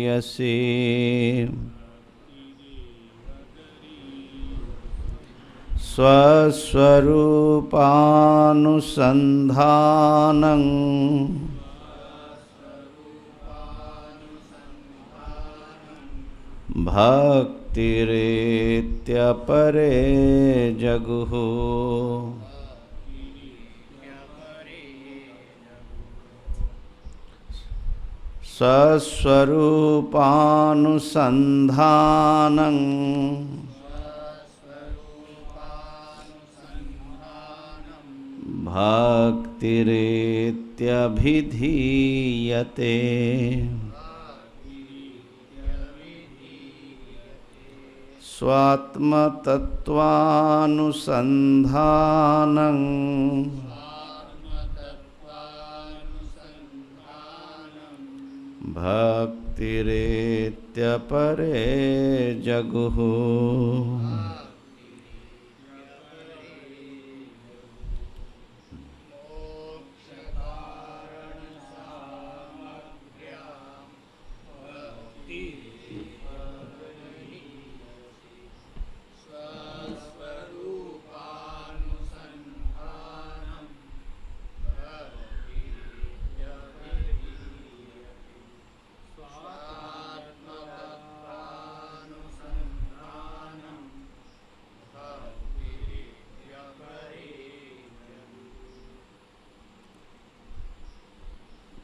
यसे स्वस्वरूपानुसन्धानं भक्तिरेत्यपरे जगुः। स्वस्वरूपानुसन्धानं भक्तिरेत्यभिधीयते। स्वात्मतत्त्वानुसन्धानं भक्तिरेत्यपरे जगुः।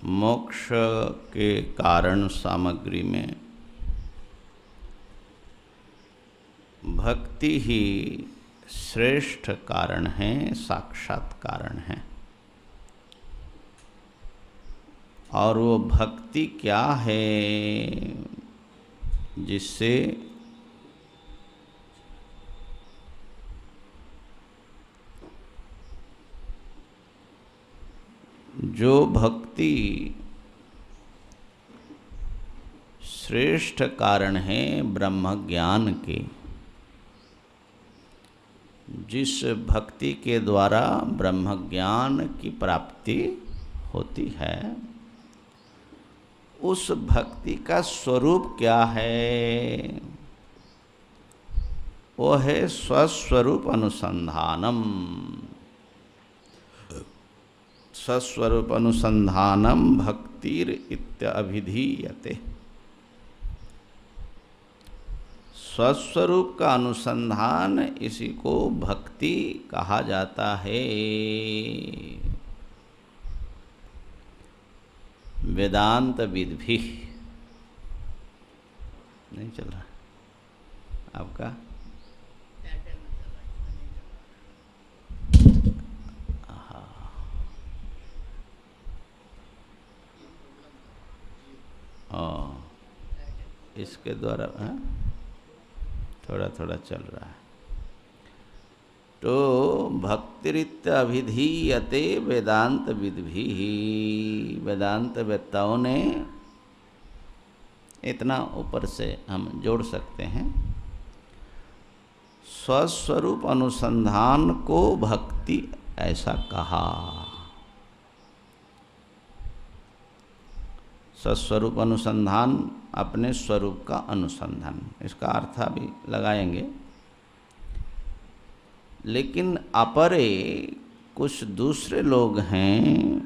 मोक्ष के कारण सामग्री में भक्ति ही श्रेष्ठ कारण है, साक्षात कारण है। और वो भक्ति क्या है जिससे जो भक्ति श्रेष्ठ कारण है ब्रह्म ज्ञान के, जिस भक्ति के द्वारा ब्रह्म ज्ञान की प्राप्ति होती है, उस भक्ति का स्वरूप क्या है? वो है स्वस्वरूप अनुसंधानम। स्वस्वरूप अनुसंधानम भक्तिर इत्यभिधीयते। स्वस्वरूप का अनुसंधान, इसी को भक्ति कहा जाता है। वेदांत विद भी नहीं चल रहा आपका? इसके द्वारा थोड़ा थोड़ा चल रहा है। तो भक्तिरित्य अभिधीयते वेदांत विद्भि। वेदांत वेत्ताओं ने इतना ऊपर से हम जोड़ सकते हैं, स्वस्वरूप अनुसंधान को भक्ति ऐसा कहा। स्वस्वरूप अनुसंधान, अपने स्वरूप का अनुसंधान, इसका अर्थ अभी लगाएंगे। लेकिन अपरे कुछ दूसरे लोग हैं,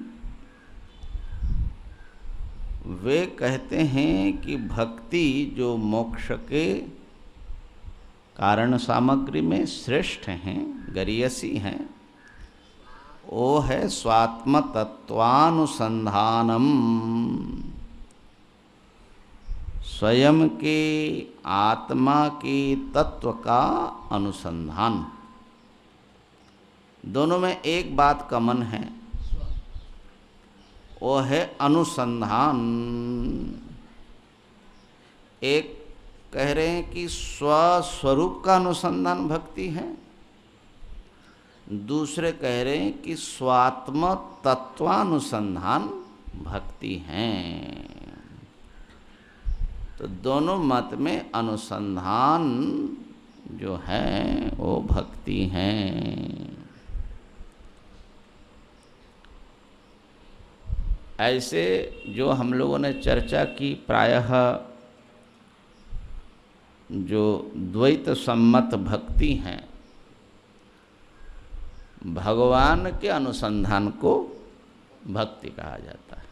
वे कहते हैं कि भक्ति जो मोक्ष के कारण सामग्री में श्रेष्ठ हैं, गरियसी हैं, वो है स्वात्म तत्वानुसंधानम। स्वयं के आत्मा के तत्व का अनुसंधान। दोनों में एक बात कॉमन है, वो है अनुसंधान। एक कह रहे हैं कि स्वस्वरूप का अनुसंधान भक्ति है, दूसरे कह रहे हैं कि स्वात्म तत्वानुसंधान भक्ति है। तो दोनों मत में अनुसंधान जो है वो भक्ति है। ऐसे जो हम लोगों ने चर्चा की, प्रायः जो द्वैत सम्मत भक्ति हैं, भगवान के अनुसंधान को भक्ति कहा जाता है।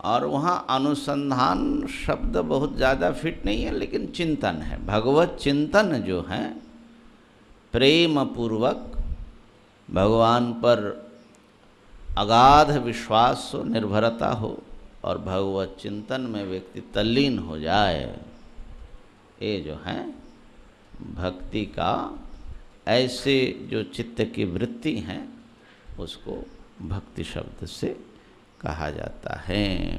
और वहाँ अनुसंधान शब्द बहुत ज़्यादा फिट नहीं है, लेकिन चिंतन है। भगवत चिंतन जो है, प्रेम पूर्वक भगवान पर अगाध विश्वास हो, निर्भरता हो और भगवत चिंतन में व्यक्ति तल्लीन हो जाए, ये जो है भक्ति का, ऐसे जो चित्त की वृत्ति हैं उसको भक्ति शब्द से कहा जाता है।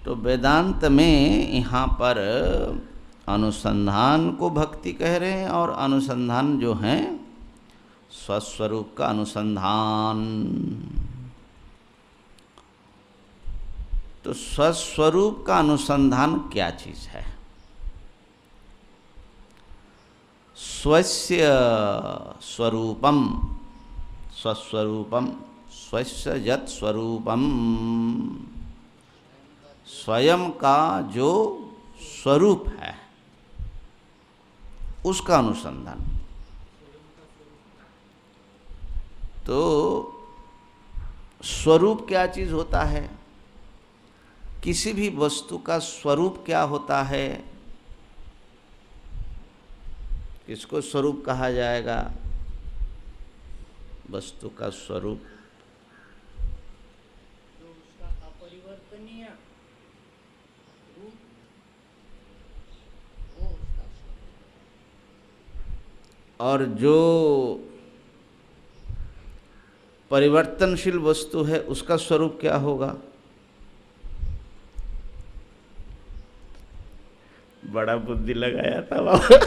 तो वेदांत में यहाँ पर अनुसंधान को भक्ति कह रहे हैं, और अनुसंधान जो है स्वस्वरूप का अनुसंधान। तो स्वस्वरूप का अनुसंधान क्या चीज़ है? स्वस्य स्वरूपम, स्वस्वरूपम, स्वस्य यत् स्वरूपम, स्वयं का जो स्वरूप है उसका अनुसंधान। तो स्वरूप क्या चीज़ होता है? किसी भी वस्तु का स्वरूप क्या होता है? किसको स्वरूप कहा जाएगा? वस्तु का स्वरूप जो उसका अपरिवर्तनीय रूप, वो उसका स्वरूप। और जो परिवर्तनशील वस्तु है उसका स्वरूप क्या होगा? बड़ा बुद्धि लगाया था बाबा।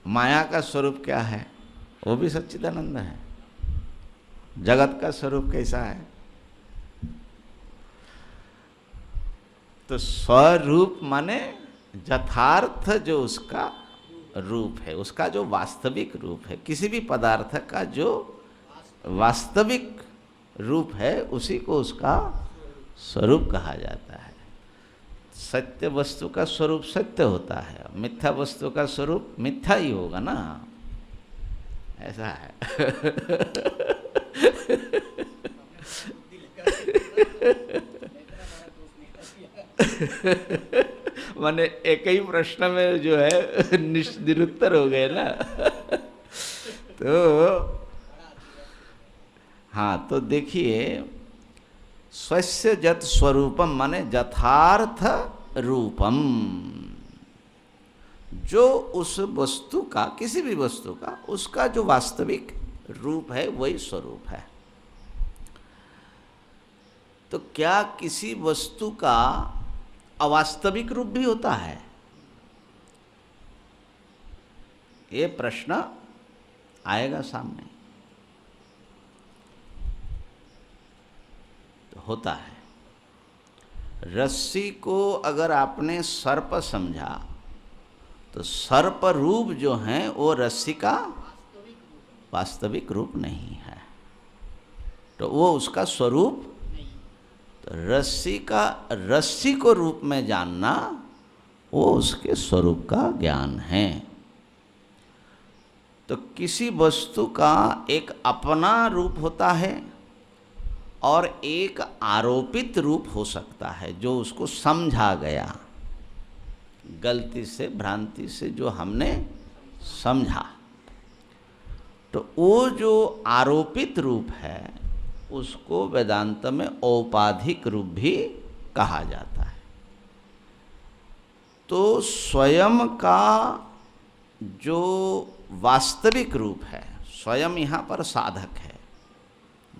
माया का स्वरूप क्या है? वो भी सच्चिदानंद है। जगत का स्वरूप कैसा है? तो स्वरूप माने यथार्थ जो उसका रूप है, उसका जो वास्तविक रूप है, किसी भी पदार्थ का जो वास्तविक रूप है उसी को उसका स्वरूप कहा जाता है। सत्य वस्तु का स्वरूप सत्य होता है, मिथ्या वस्तु का स्वरूप मिथ्या ही होगा ना, ऐसा है। माने एक ही प्रश्न में जो है निरुत्तर हो गए ना। तो हाँ, तो देखिए, स्वस्य जत स्वरूपम माने यथार्थ रूपम, जो उस वस्तु का, किसी भी वस्तु का, उसका जो वास्तविक रूप है वही स्वरूप है। तो क्या किसी वस्तु का अवास्तविक रूप भी होता है? ये प्रश्न आएगा सामने। तो होता है। रस्सी को अगर आपने सर्प समझा तो सर्प रूप जो है वो रस्सी का वास्तविक रूप नहीं है, तो वो उसका स्वरूप। तो रस्सी को रूप में जानना वो उसके स्वरूप का ज्ञान है। तो किसी वस्तु का एक अपना रूप होता है और एक आरोपित रूप हो सकता है, जो उसको समझा गया, गलती से, भ्रांति से जो हमने समझा। तो वो जो आरोपित रूप है उसको वेदांत में औपाधिक रूप भी कहा जाता है। तो स्वयं का जो वास्तविक रूप है, स्वयं यहाँ पर साधक है,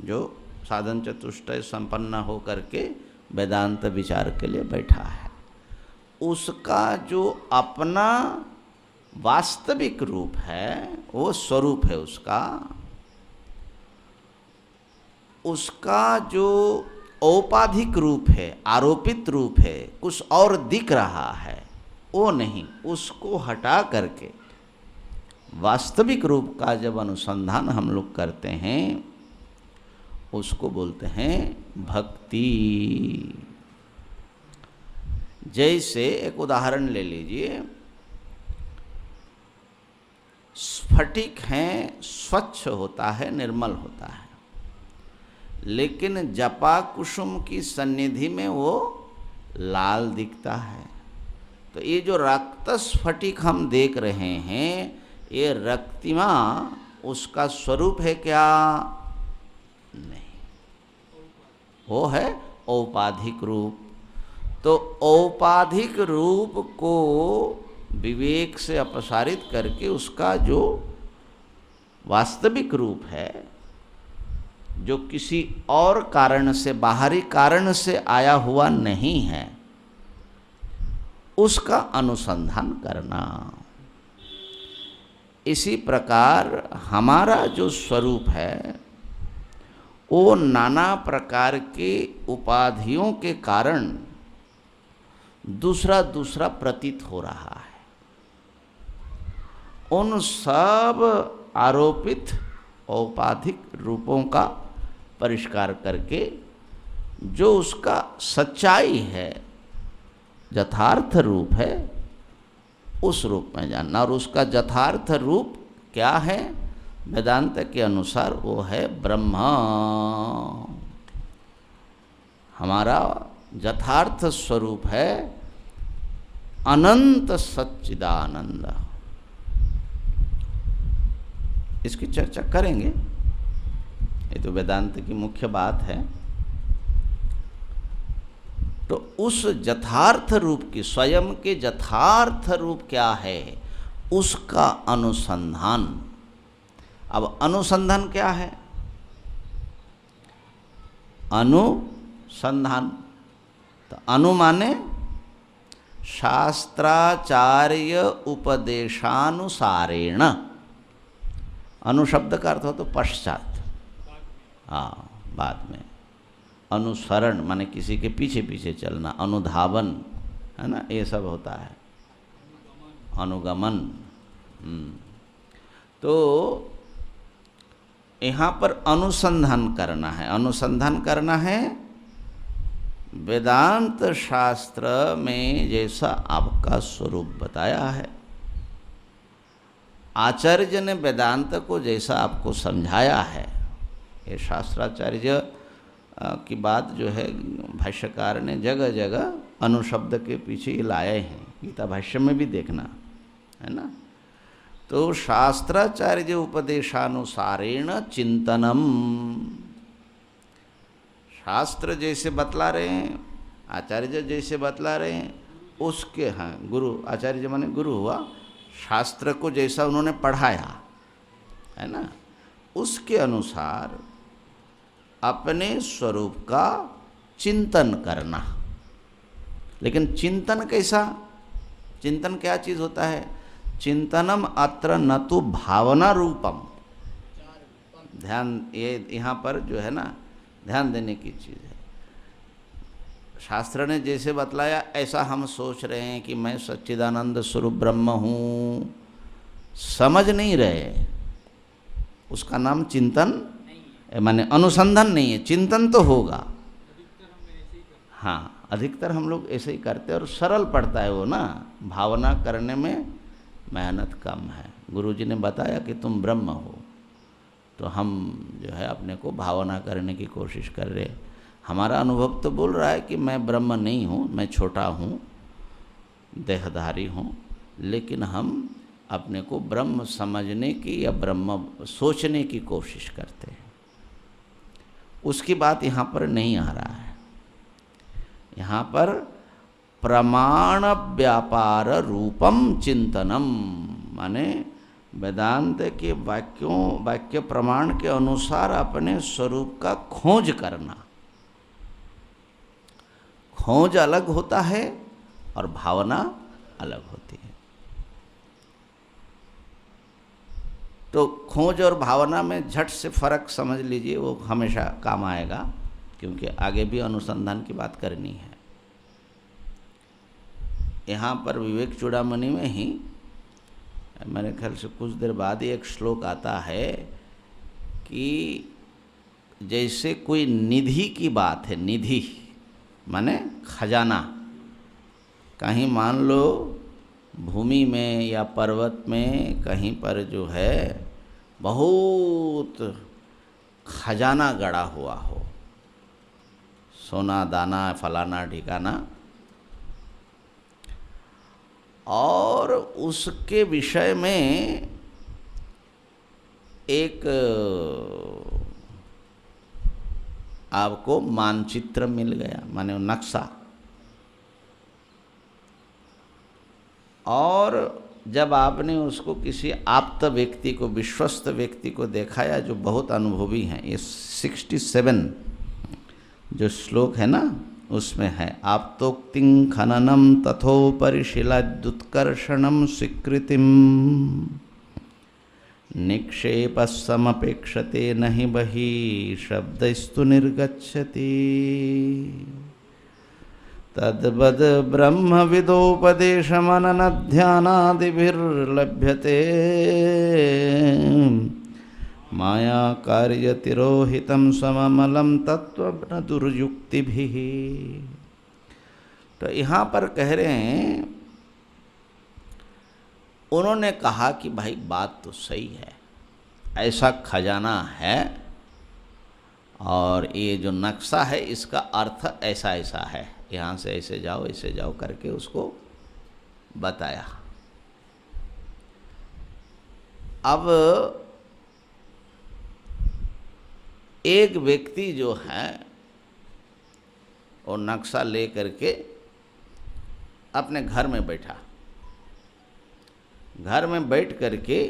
जो साधन चतुष्टय संपन्न हो करके वेदांत विचार के लिए बैठा है, उसका जो अपना वास्तविक रूप है, वो स्वरूप है उसका जो औपाधिक रूप है, आरोपित रूप है, कुछ और दिख रहा है, वो नहीं, उसको हटा करके वास्तविक रूप का जब अनुसंधान हम लोग करते हैं उसको बोलते हैं भक्ति। जैसे एक उदाहरण ले लीजिए, स्फटिक है, स्वच्छ होता है, निर्मल होता है, लेकिन जपा कुसुम की सन्निधि में वो लाल दिखता है। तो ये जो रक्त स्फटिक हम देख रहे हैं, ये रक्तिमा उसका स्वरूप है क्या? नहीं, वो है औपाधिक रूप। तो औपाधिक रूप को विवेक से अपसारित करके उसका जो वास्तविक रूप है, जो किसी और कारण से, बाहरी कारण से आया हुआ नहीं है, उसका अनुसंधान करना। इसी प्रकार हमारा जो स्वरूप है वो नाना प्रकार के उपाधियों के कारण दूसरा दूसरा प्रतीत हो रहा है। उन सब आरोपित औपाधिक रूपों का परिष्कार करके जो उसका सच्चाई है, यथार्थ रूप है, उस रूप में जानना। और उसका यथार्थ रूप क्या है? वेदांत के अनुसार वो है ब्रह्म। हमारा यथार्थ स्वरूप है अनंत सच्चिदानंद। इसकी चर्चा करेंगे, ये तो वेदांत की मुख्य बात है। तो उस यथार्थ रूप की, स्वयं के यथार्थ रूप क्या है, उसका अनुसंधान। अब अनुसंधान क्या है? अनुसंधान, तो अनु माने शास्त्राचार्य उपदेशानुसारेण। अनु शब्द का अर्थ हो तो पश्चात, हाँ, बाद में। अनुसरण माने किसी के पीछे पीछे चलना, अनुधावन है ना, ये सब होता है, अनुगमन। तो यहाँ पर अनुसंधान करना है। अनुसंधान करना है वेदांत शास्त्र में जैसा आपका स्वरूप बताया है, आचार्य ने वेदांत को जैसा आपको समझाया है। ये शास्त्राचार्य की बात जो है भाष्यकार ने जगह जगह अनुशब्द के पीछे लाए हैं, गीता भाष्य में भी देखना है ना। तो शास्त्राचार्य उपदेशानुसारेण चिंतनम, शास्त्र जैसे बतला रहे हैं, आचार्य जैसे बतला रहे हैं, उसके, हाँ, गुरु, आचार्य माने गुरु हुआ, शास्त्र को जैसा उन्होंने पढ़ाया है ना, उसके अनुसार अपने स्वरूप का चिंतन करना। लेकिन चिंतन कैसा? चिंतन क्या चीज़ होता है? चिंतनम अत्र न तो भावना रूपम। ध्यान, ये यहाँ पर जो है ना, ध्यान देने की चीज़ है। शास्त्र ने जैसे बतलाया ऐसा हम सोच रहे हैं कि मैं सच्चिदानंद स्वरूप ब्रह्म हूँ, समझ नहीं रहे, उसका नाम चिंतन माने अनुसंधान नहीं है। चिंतन तो होगा, हाँ, अधिकतर हम लोग ऐसे ही करते हैं और सरल पड़ता है वो ना, भावना करने में मेहनत कम है। गुरुजी ने बताया कि तुम ब्रह्म हो, तो हम जो है अपने को भावना करने की कोशिश कर रहे। हमारा अनुभव तो बोल रहा है कि मैं ब्रह्म नहीं हूँ, मैं छोटा हूँ, देहधारी हूँ, लेकिन हम अपने को ब्रह्म समझने की या ब्रह्म सोचने की कोशिश करते हैं। उसकी बात यहाँ पर नहीं आ रहा है। यहाँ पर प्रमाण व्यापार रूपम चिंतनम माने वेदांत के वाक्य प्रमाण के अनुसार अपने स्वरूप का खोज करना। खोज अलग होता है और भावना अलग होती है। तो खोज और भावना में झट से फर्क समझ लीजिए, वो हमेशा काम आएगा क्योंकि आगे भी अनुसंधान की बात करनी है। यहाँ पर विवेक चूड़ामणि में ही मेरे ख्याल से कुछ देर बाद ही एक श्लोक आता है कि जैसे कोई निधि की बात है, निधि माने खजाना, कहीं मान लो भूमि में या पर्वत में कहीं पर जो है बहुत खजाना गड़ा हुआ हो, सोना दाना फलाना ठिकाना, और उसके विषय में एक आपको मानचित्र मिल गया, माने नक्शा, और जब आपने उसको किसी आप्त व्यक्ति को, विश्वस्त व्यक्ति को दिखाया जो बहुत अनुभवी हैं, ये 67 जो श्लोक है ना उसमें है, आप्तोक्तिं खननम तथोपरि शिलाद्युत्कर्षणं स्वीकृतिम निक्षेपः समपेक्षते नहि बहिः शब्दस्तु निर्गच्छति तद्वद् ब्रह्मविदोपदेशमननध्यानादिभिर्लभ्यते माया कार्यतिरोहितं सममलं तत्त्वं दुर्युक्तिभिः। तो यहाँ पर कह रहे हैं, उन्होंने कहा कि भाई बात तो सही है, ऐसा खजाना है और ये जो नक्शा है इसका अर्थ ऐसा ऐसा है, यहाँ से ऐसे जाओ करके उसको बताया। अब एक व्यक्ति जो है वो नक्शा ले करके अपने घर में बैठा, घर में बैठ करके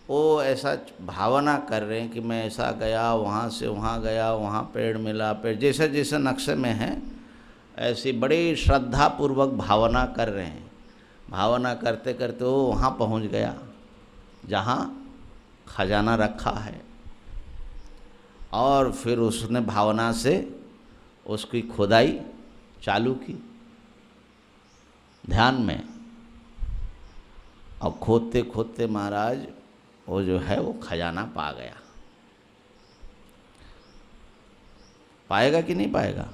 वो ऐसा भावना कर रहे हैं कि मैं ऐसा गया, वहाँ से वहाँ गया, वहाँ पेड़ मिला, पेड़ जैसे जैसे नक्शे में है ऐसी बड़ी श्रद्धापूर्वक भावना कर रहे हैं। भावना करते करते वो वहाँ पहुँच गया जहाँ खजाना रखा है, और फिर उसने भावना से उसकी खुदाई चालू की ध्यान में, और खोदते खोदते महाराज वो जो है वो खजाना पा गया। पाएगा कि नहीं पाएगा?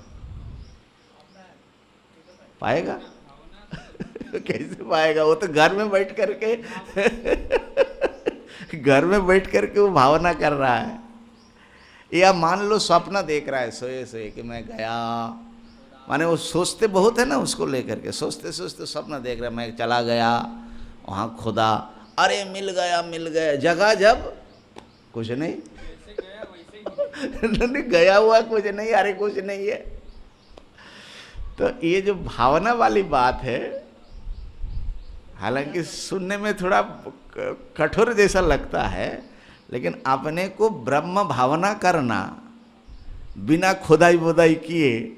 पाएगा कैसे पाएगा? वो तो घर में बैठ करके घर में बैठ करके वो भावना कर रहा है, या मान लो सपना देख रहा है सोए सोए कि मैं गया, माने वो सोचते बहुत है ना, उसको लेकर के सोचते सोचते सपना देख रहा है, मैं चला गया वहाँ खुदा, अरे मिल गया जगह जब कुछ नहीं नहीं गया हुआ कुछ नहीं, अरे कुछ नहीं है। तो ये जो भावना वाली बात है, हालांकि सुनने में थोड़ा कठोर जैसा लगता है, लेकिन अपने को ब्रह्म भावना करना बिना खुदाई बुदाई किए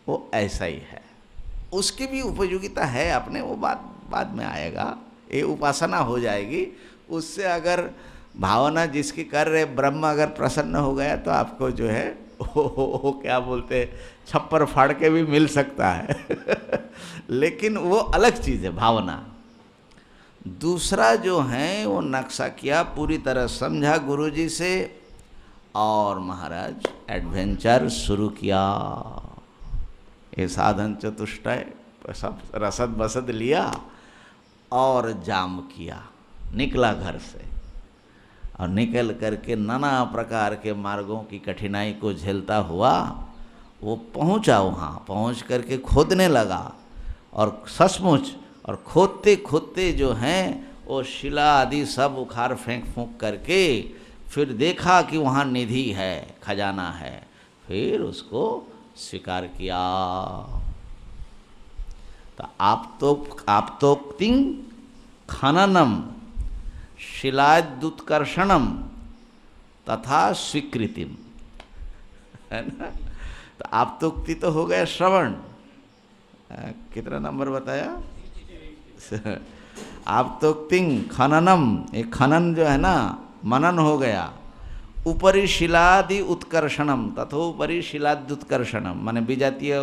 वो ऐसा ही है। उसकी भी उपयोगिता है अपने, वो बात बाद में आएगा, ये उपासना हो जाएगी। उससे अगर भावना जिसकी कर रहे ब्रह्म अगर प्रसन्न हो गया तो आपको जो है वो क्या बोलते छप्पर फाड़ के भी मिल सकता है लेकिन वो अलग चीज़ है भावना। दूसरा जो है वो नक्शा किया, पूरी तरह समझा गुरुजी से, और महाराज एडवेंचर शुरू किया। ये साधन चतुष्टय सब रसद बसद लिया और जाम किया, निकला घर से, और निकल करके नाना प्रकार के मार्गों की कठिनाई को झेलता हुआ वो पहुंचा। वहाँ पहुंच करके खोदने लगा, और सचमुच और खोदते खोदते जो हैं वो शिला आदि सब उखाड़ फेंक फूंक करके फिर देखा कि वहाँ निधि है, खजाना है, फिर उसको स्वीकार किया। तो आप्तोक्तिं खननम शिलाद्युत्कर्षणम तथा स्वीकृतिम, है ना। तो आप्तोक्ति तो हो गया श्रवण, कितना नंबर बताया? आप्तोक्तिं खननम, एक खनन जो है ना मनन हो गया, उपरि शिलादि उत्कर्षणम तथोपरि शिलाद्युत्कर्षणम, माने विजातीय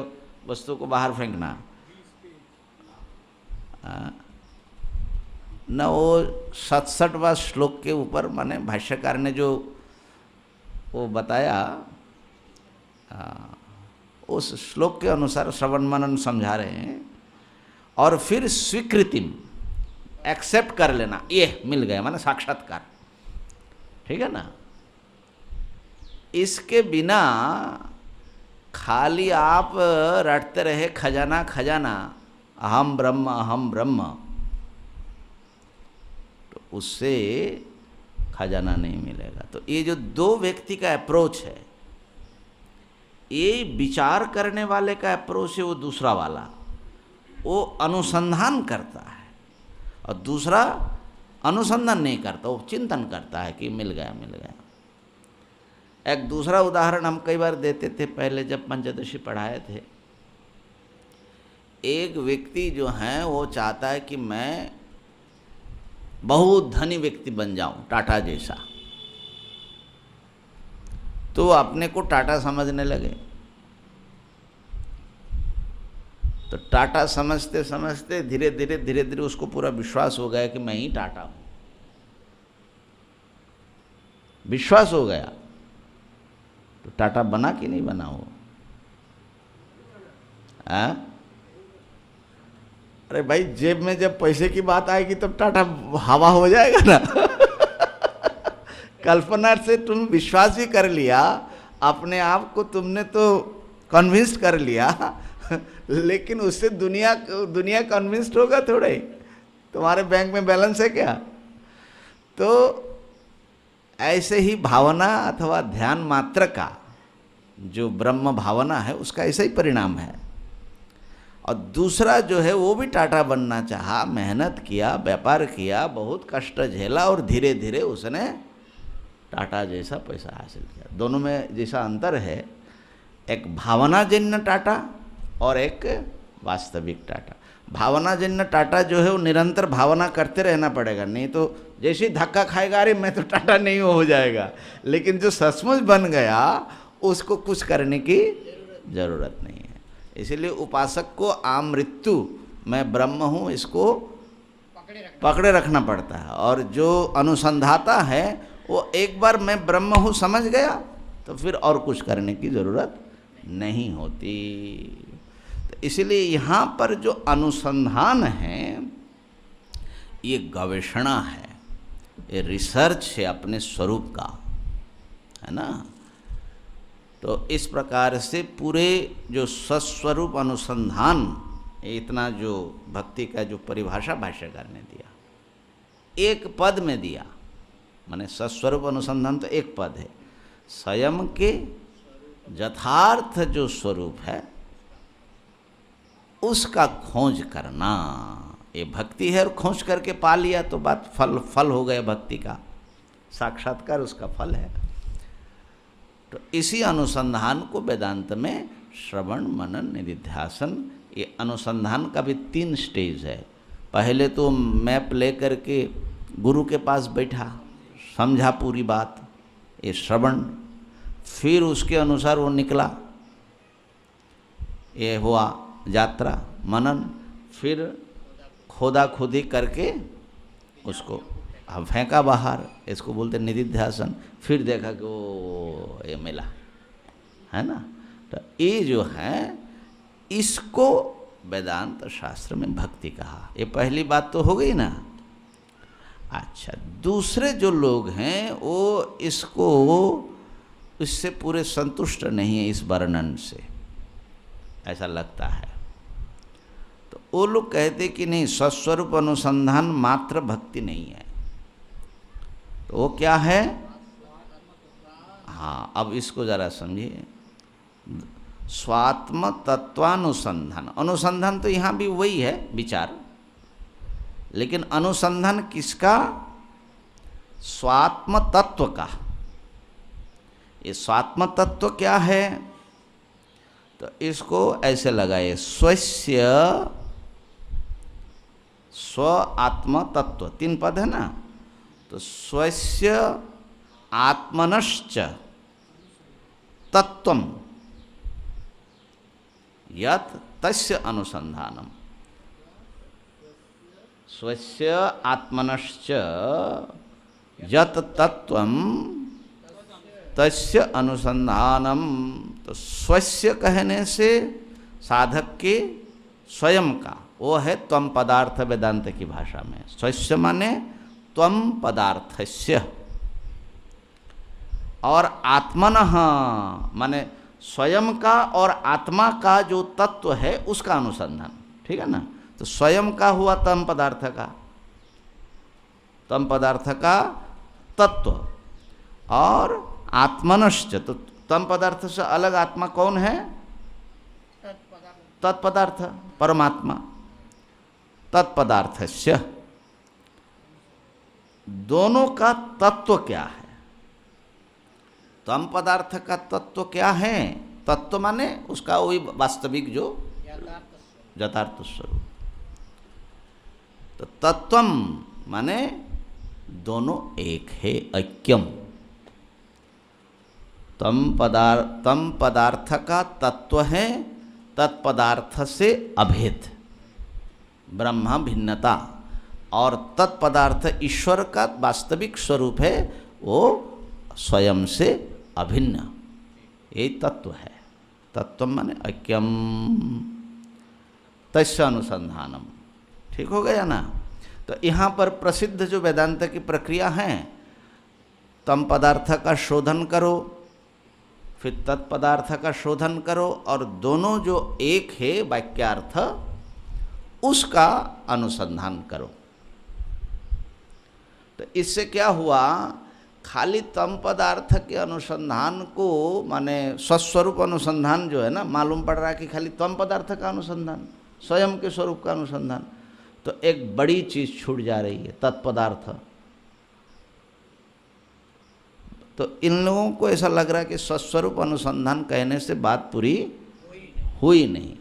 वस्तु को बाहर फेंकना। न वो 67वां श्लोक के ऊपर माने भाष्यकार ने जो वो बताया, उस श्लोक के अनुसार श्रवण मनन समझा रहे हैं। और फिर स्वीकृतिम, एक्सेप्ट कर लेना, ये मिल गया माने साक्षात्कार, ठीक है ना। इसके बिना खाली आप रटते रहे खजाना खजाना, अहम ब्रह्म, तो उससे खजाना नहीं मिलेगा। तो ये जो दो व्यक्ति का अप्रोच है, ये विचार करने वाले का अप्रोच है, वो दूसरा वाला वो अनुसंधान करता है, और दूसरा अनुसंधान नहीं करता, वो चिंतन करता है कि मिल गया मिल गया। एक दूसरा उदाहरण हम कई बार देते थे पहले जब पंचदशी पढ़ाए थे। एक व्यक्ति जो है वो चाहता है कि मैं बहुत धनी व्यक्ति बन जाऊं, टाटा जैसा, तो अपने को टाटा समझने लगे। तो टाटा समझते समझते धीरे धीरे उसको पूरा विश्वास हो गया कि मैं ही टाटा हूं, विश्वास हो गया। तो टाटा बना कि नहीं बना वो? अरे भाई, जेब में जब पैसे की बात आएगी तब टाटा हवा हो जाएगा ना। कल्पना से तुम विश्वास ही कर लिया, अपने आप को तुमने तो कन्विंस्ड कर लिया, लेकिन उससे दुनिया कन्विंस्ड होगा थोड़े। तुम्हारे बैंक में बैलेंस है क्या? तो ऐसे ही भावना अथवा ध्यान मात्र का जो ब्रह्म भावना है, उसका ऐसा ही परिणाम है। और दूसरा जो है वो भी टाटा बनना चाहा, मेहनत किया, व्यापार किया, बहुत कष्ट झेला, और धीरे धीरे उसने टाटा जैसा पैसा हासिल किया। दोनों में जैसा अंतर है, एक भावनाजन्य टाटा और एक वास्तविक टाटा। भावनाजन्य टाटा जो है वो निरंतर भावना करते रहना पड़ेगा, नहीं तो जैसे ही धक्का खाएगा, अरे मैं तो टाटा नहीं हो जाएगा। लेकिन जो सचमुच बन गया उसको कुछ करने की जरूरत नहीं है। इसीलिए उपासक को आमृत्यु मैं ब्रह्म हूँ इसको पकड़े रखना पड़ता है। और जो अनुसंधाता है वो एक बार मैं ब्रह्म हूँ समझ गया तो फिर और कुछ करने की ज़रूरत नहीं होती। तो इसलिए यहाँ पर जो अनुसंधान है ये गवेषणा है, ये रिसर्च है अपने स्वरूप का, है ना। तो इस प्रकार से पूरे जो सस्वरूप अनुसंधान, इतना जो भक्ति का जो परिभाषा भाष्यकार ने दिया, एक पद में दिया, माने सस्वरूप अनुसंधान तो एक पद है, स्वयं के यथार्थ जो स्वरूप है उसका खोज करना, ये भक्ति है। और खोज करके पा लिया तो बात फल हो गया भक्ति का, साक्षात्कार उसका फल है। तो इसी अनुसंधान को वेदांत में श्रवण मनन निधिध्यासन, ये अनुसंधान का भी 3 स्टेज है। पहले तो मैप ले करके गुरु के पास बैठा, समझा पूरी बात, ये श्रवण, फिर उसके अनुसार वो निकला, ये हुआ यात्रा मनन, फिर खोदा खुदी करके उसको हम फेंका बाहर, इसको बोलते निधिध्यासन। फिर देखा कि वो ये मिला, है ना। तो ये जो है इसको वेदांत शास्त्र में भक्ति कहा। ये पहली बात तो हो गई ना। अच्छा, दूसरे जो लोग हैं वो इससे पूरे संतुष्ट नहीं है, इस वर्णन से ऐसा लगता है। तो वो लोग कहते कि नहीं, सस्वरूप अनुसंधान मात्र भक्ति नहीं है। तो वो क्या है? हाँ, अब इसको ज़रा समझिए। स्वात्म तत्वानुसंधान, अनुसंधान तो यहाँ भी वही है विचार, लेकिन अनुसंधान किसका? स्वात्म तत्व का। ये स्वात्म तत्व क्या है? तो इसको ऐसे लगाए, स्वस्य स्व आत्म तत्व, 3 पद है ना। तो स्वस्य आत्मनश्च तत्वम यत् तस्य अनुसंधानम। स्वस्य आत्मनश्च यत् तत्वम तस्य अनुसंधानम। तो स्वस्य कहने से साधक के स्वयं का, वो है त्वम पदार्थ वेदांत की भाषा में। स्वस्य माने त्वम पदार्थस्य, और आत्मनः माने स्वयं का और आत्मा का जो तत्व है उसका अनुसंधान। ठीक है ना। तो स्वयं का हुआ तम पदार्थ का, तम पदार्थ का तत्व, और आत्मनश्च, तो तम पदार्थ से अलग आत्मा कौन है? तत्पदार्थ, परमात्मा। तत्पदार्थस्य, दोनों का तत्व क्या है? तम पदार्थ का तत्व क्या है? तत्व माने उसका वही वास्तविक जो यथार्थ स्वरूप। तो तत्वम माने दोनों एक है, ऐक्यम। तम पदार्थ का तत्व है तत्पदार्थ से अभेद, ब्रह्म भिन्नता, और तत्पदार्थ ईश्वर का वास्तविक स्वरूप है, वो स्वयं से अभिन्न। यही तत्व है। तत्व माने ऐक्यम तस्य अनुसंधानम। ठीक हो गया ना। तो यहाँ पर प्रसिद्ध जो वेदांत की प्रक्रिया है, तम पदार्थ का शोधन करो, फिर तत्पदार्थ का शोधन करो, और दोनों जो एक है वाक्यार्थ उसका अनुसंधान करो। तो इससे क्या हुआ? खाली तम पदार्थ के अनुसंधान को माने स्वस्वरूप अनुसंधान जो है ना, मालूम पड़ रहा है कि खाली तम पदार्थ का अनुसंधान, स्वयं के स्वरूप का अनुसंधान, तो एक बड़ी चीज छूट जा रही है, तत्पदार्थ। तो इन लोगों को ऐसा लग रहा है कि स्वस्वरूप अनुसंधान कहने से बात पूरी हुई नहीं।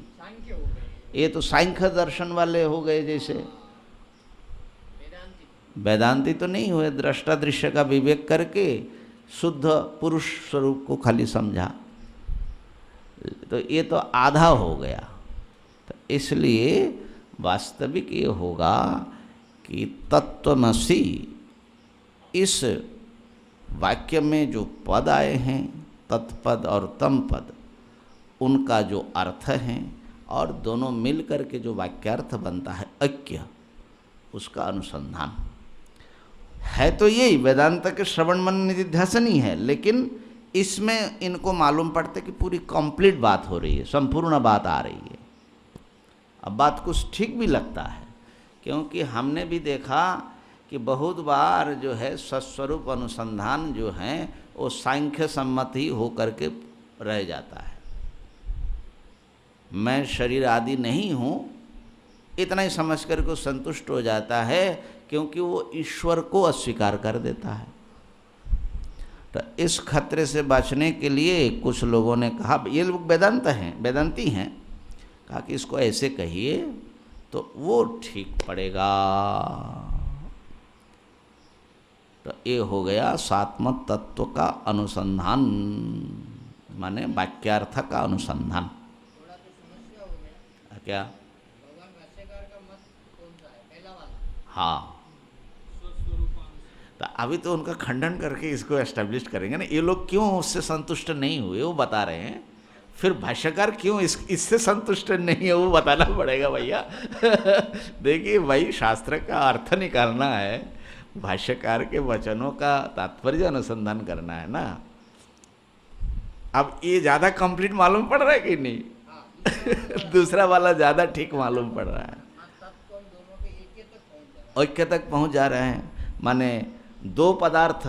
ये तो सांख्य दर्शन वाले हो गए, जैसे वेदांती तो नहीं हुए। दृष्टा दृश्य का विवेक करके शुद्ध पुरुष स्वरूप को खाली समझा, तो ये तो आधा हो गया। तो इसलिए वास्तविक ये होगा कि तत्त्वमसि, इस वाक्य में जो पद आए हैं, तत्पद और तम पद, उनका जो अर्थ है और दोनों मिल करके जो वाक्यार्थ बनता है ऐक्य, उसका अनुसंधान है। तो यही वेदांत के श्रवण मनन निधिध्यासन ही है, लेकिन इसमें इनको मालूम पड़ता है कि पूरी कंप्लीट बात हो रही है, संपूर्ण बात आ रही है। अब बात कुछ ठीक भी लगता है, क्योंकि हमने भी देखा कि बहुत बार जो है सस्वरूप अनुसंधान जो है वो सांख्य सम्मत ही होकर के रह जाता है। मैं शरीर आदि नहीं हूँ, इतना ही समझ करके संतुष्ट हो जाता है, क्योंकि वो ईश्वर को अस्वीकार कर देता है। तो इस खतरे से बचने के लिए कुछ लोगों ने कहा, ये लोग वेदांती हैं, कहा कि इसको ऐसे कहिए तो वो ठीक पड़ेगा। तो ये हो गया सात्म तत्व का अनुसंधान, माने वाक्यार्थ का अनुसंधान। थोड़ा तो समस्या हो गया। क्या? भगवान भाष्यकार का मत कौन सा है? पहला वाला। हाँ, तो अभी तो उनका खंडन करके इसको एस्टेब्लिश करेंगे ना। ये लोग क्यों उससे संतुष्ट नहीं हुए वो बता रहे हैं, फिर भाष्यकार क्यों इससे संतुष्ट नहीं है वो बताना पड़ेगा भैया। देखिए भाई, शास्त्र का अर्थ निकालना है, भाष्यकार के वचनों का तात्पर्य अनुसंधान करना है ना। अब ये ज़्यादा कंप्लीट मालूम पड़ रहा है कि नहीं? दूसरा वाला ज़्यादा ठीक मालूम पड़ रहा है। ऐक्य तक पहुँच जा रहे हैं, माने दो पदार्थ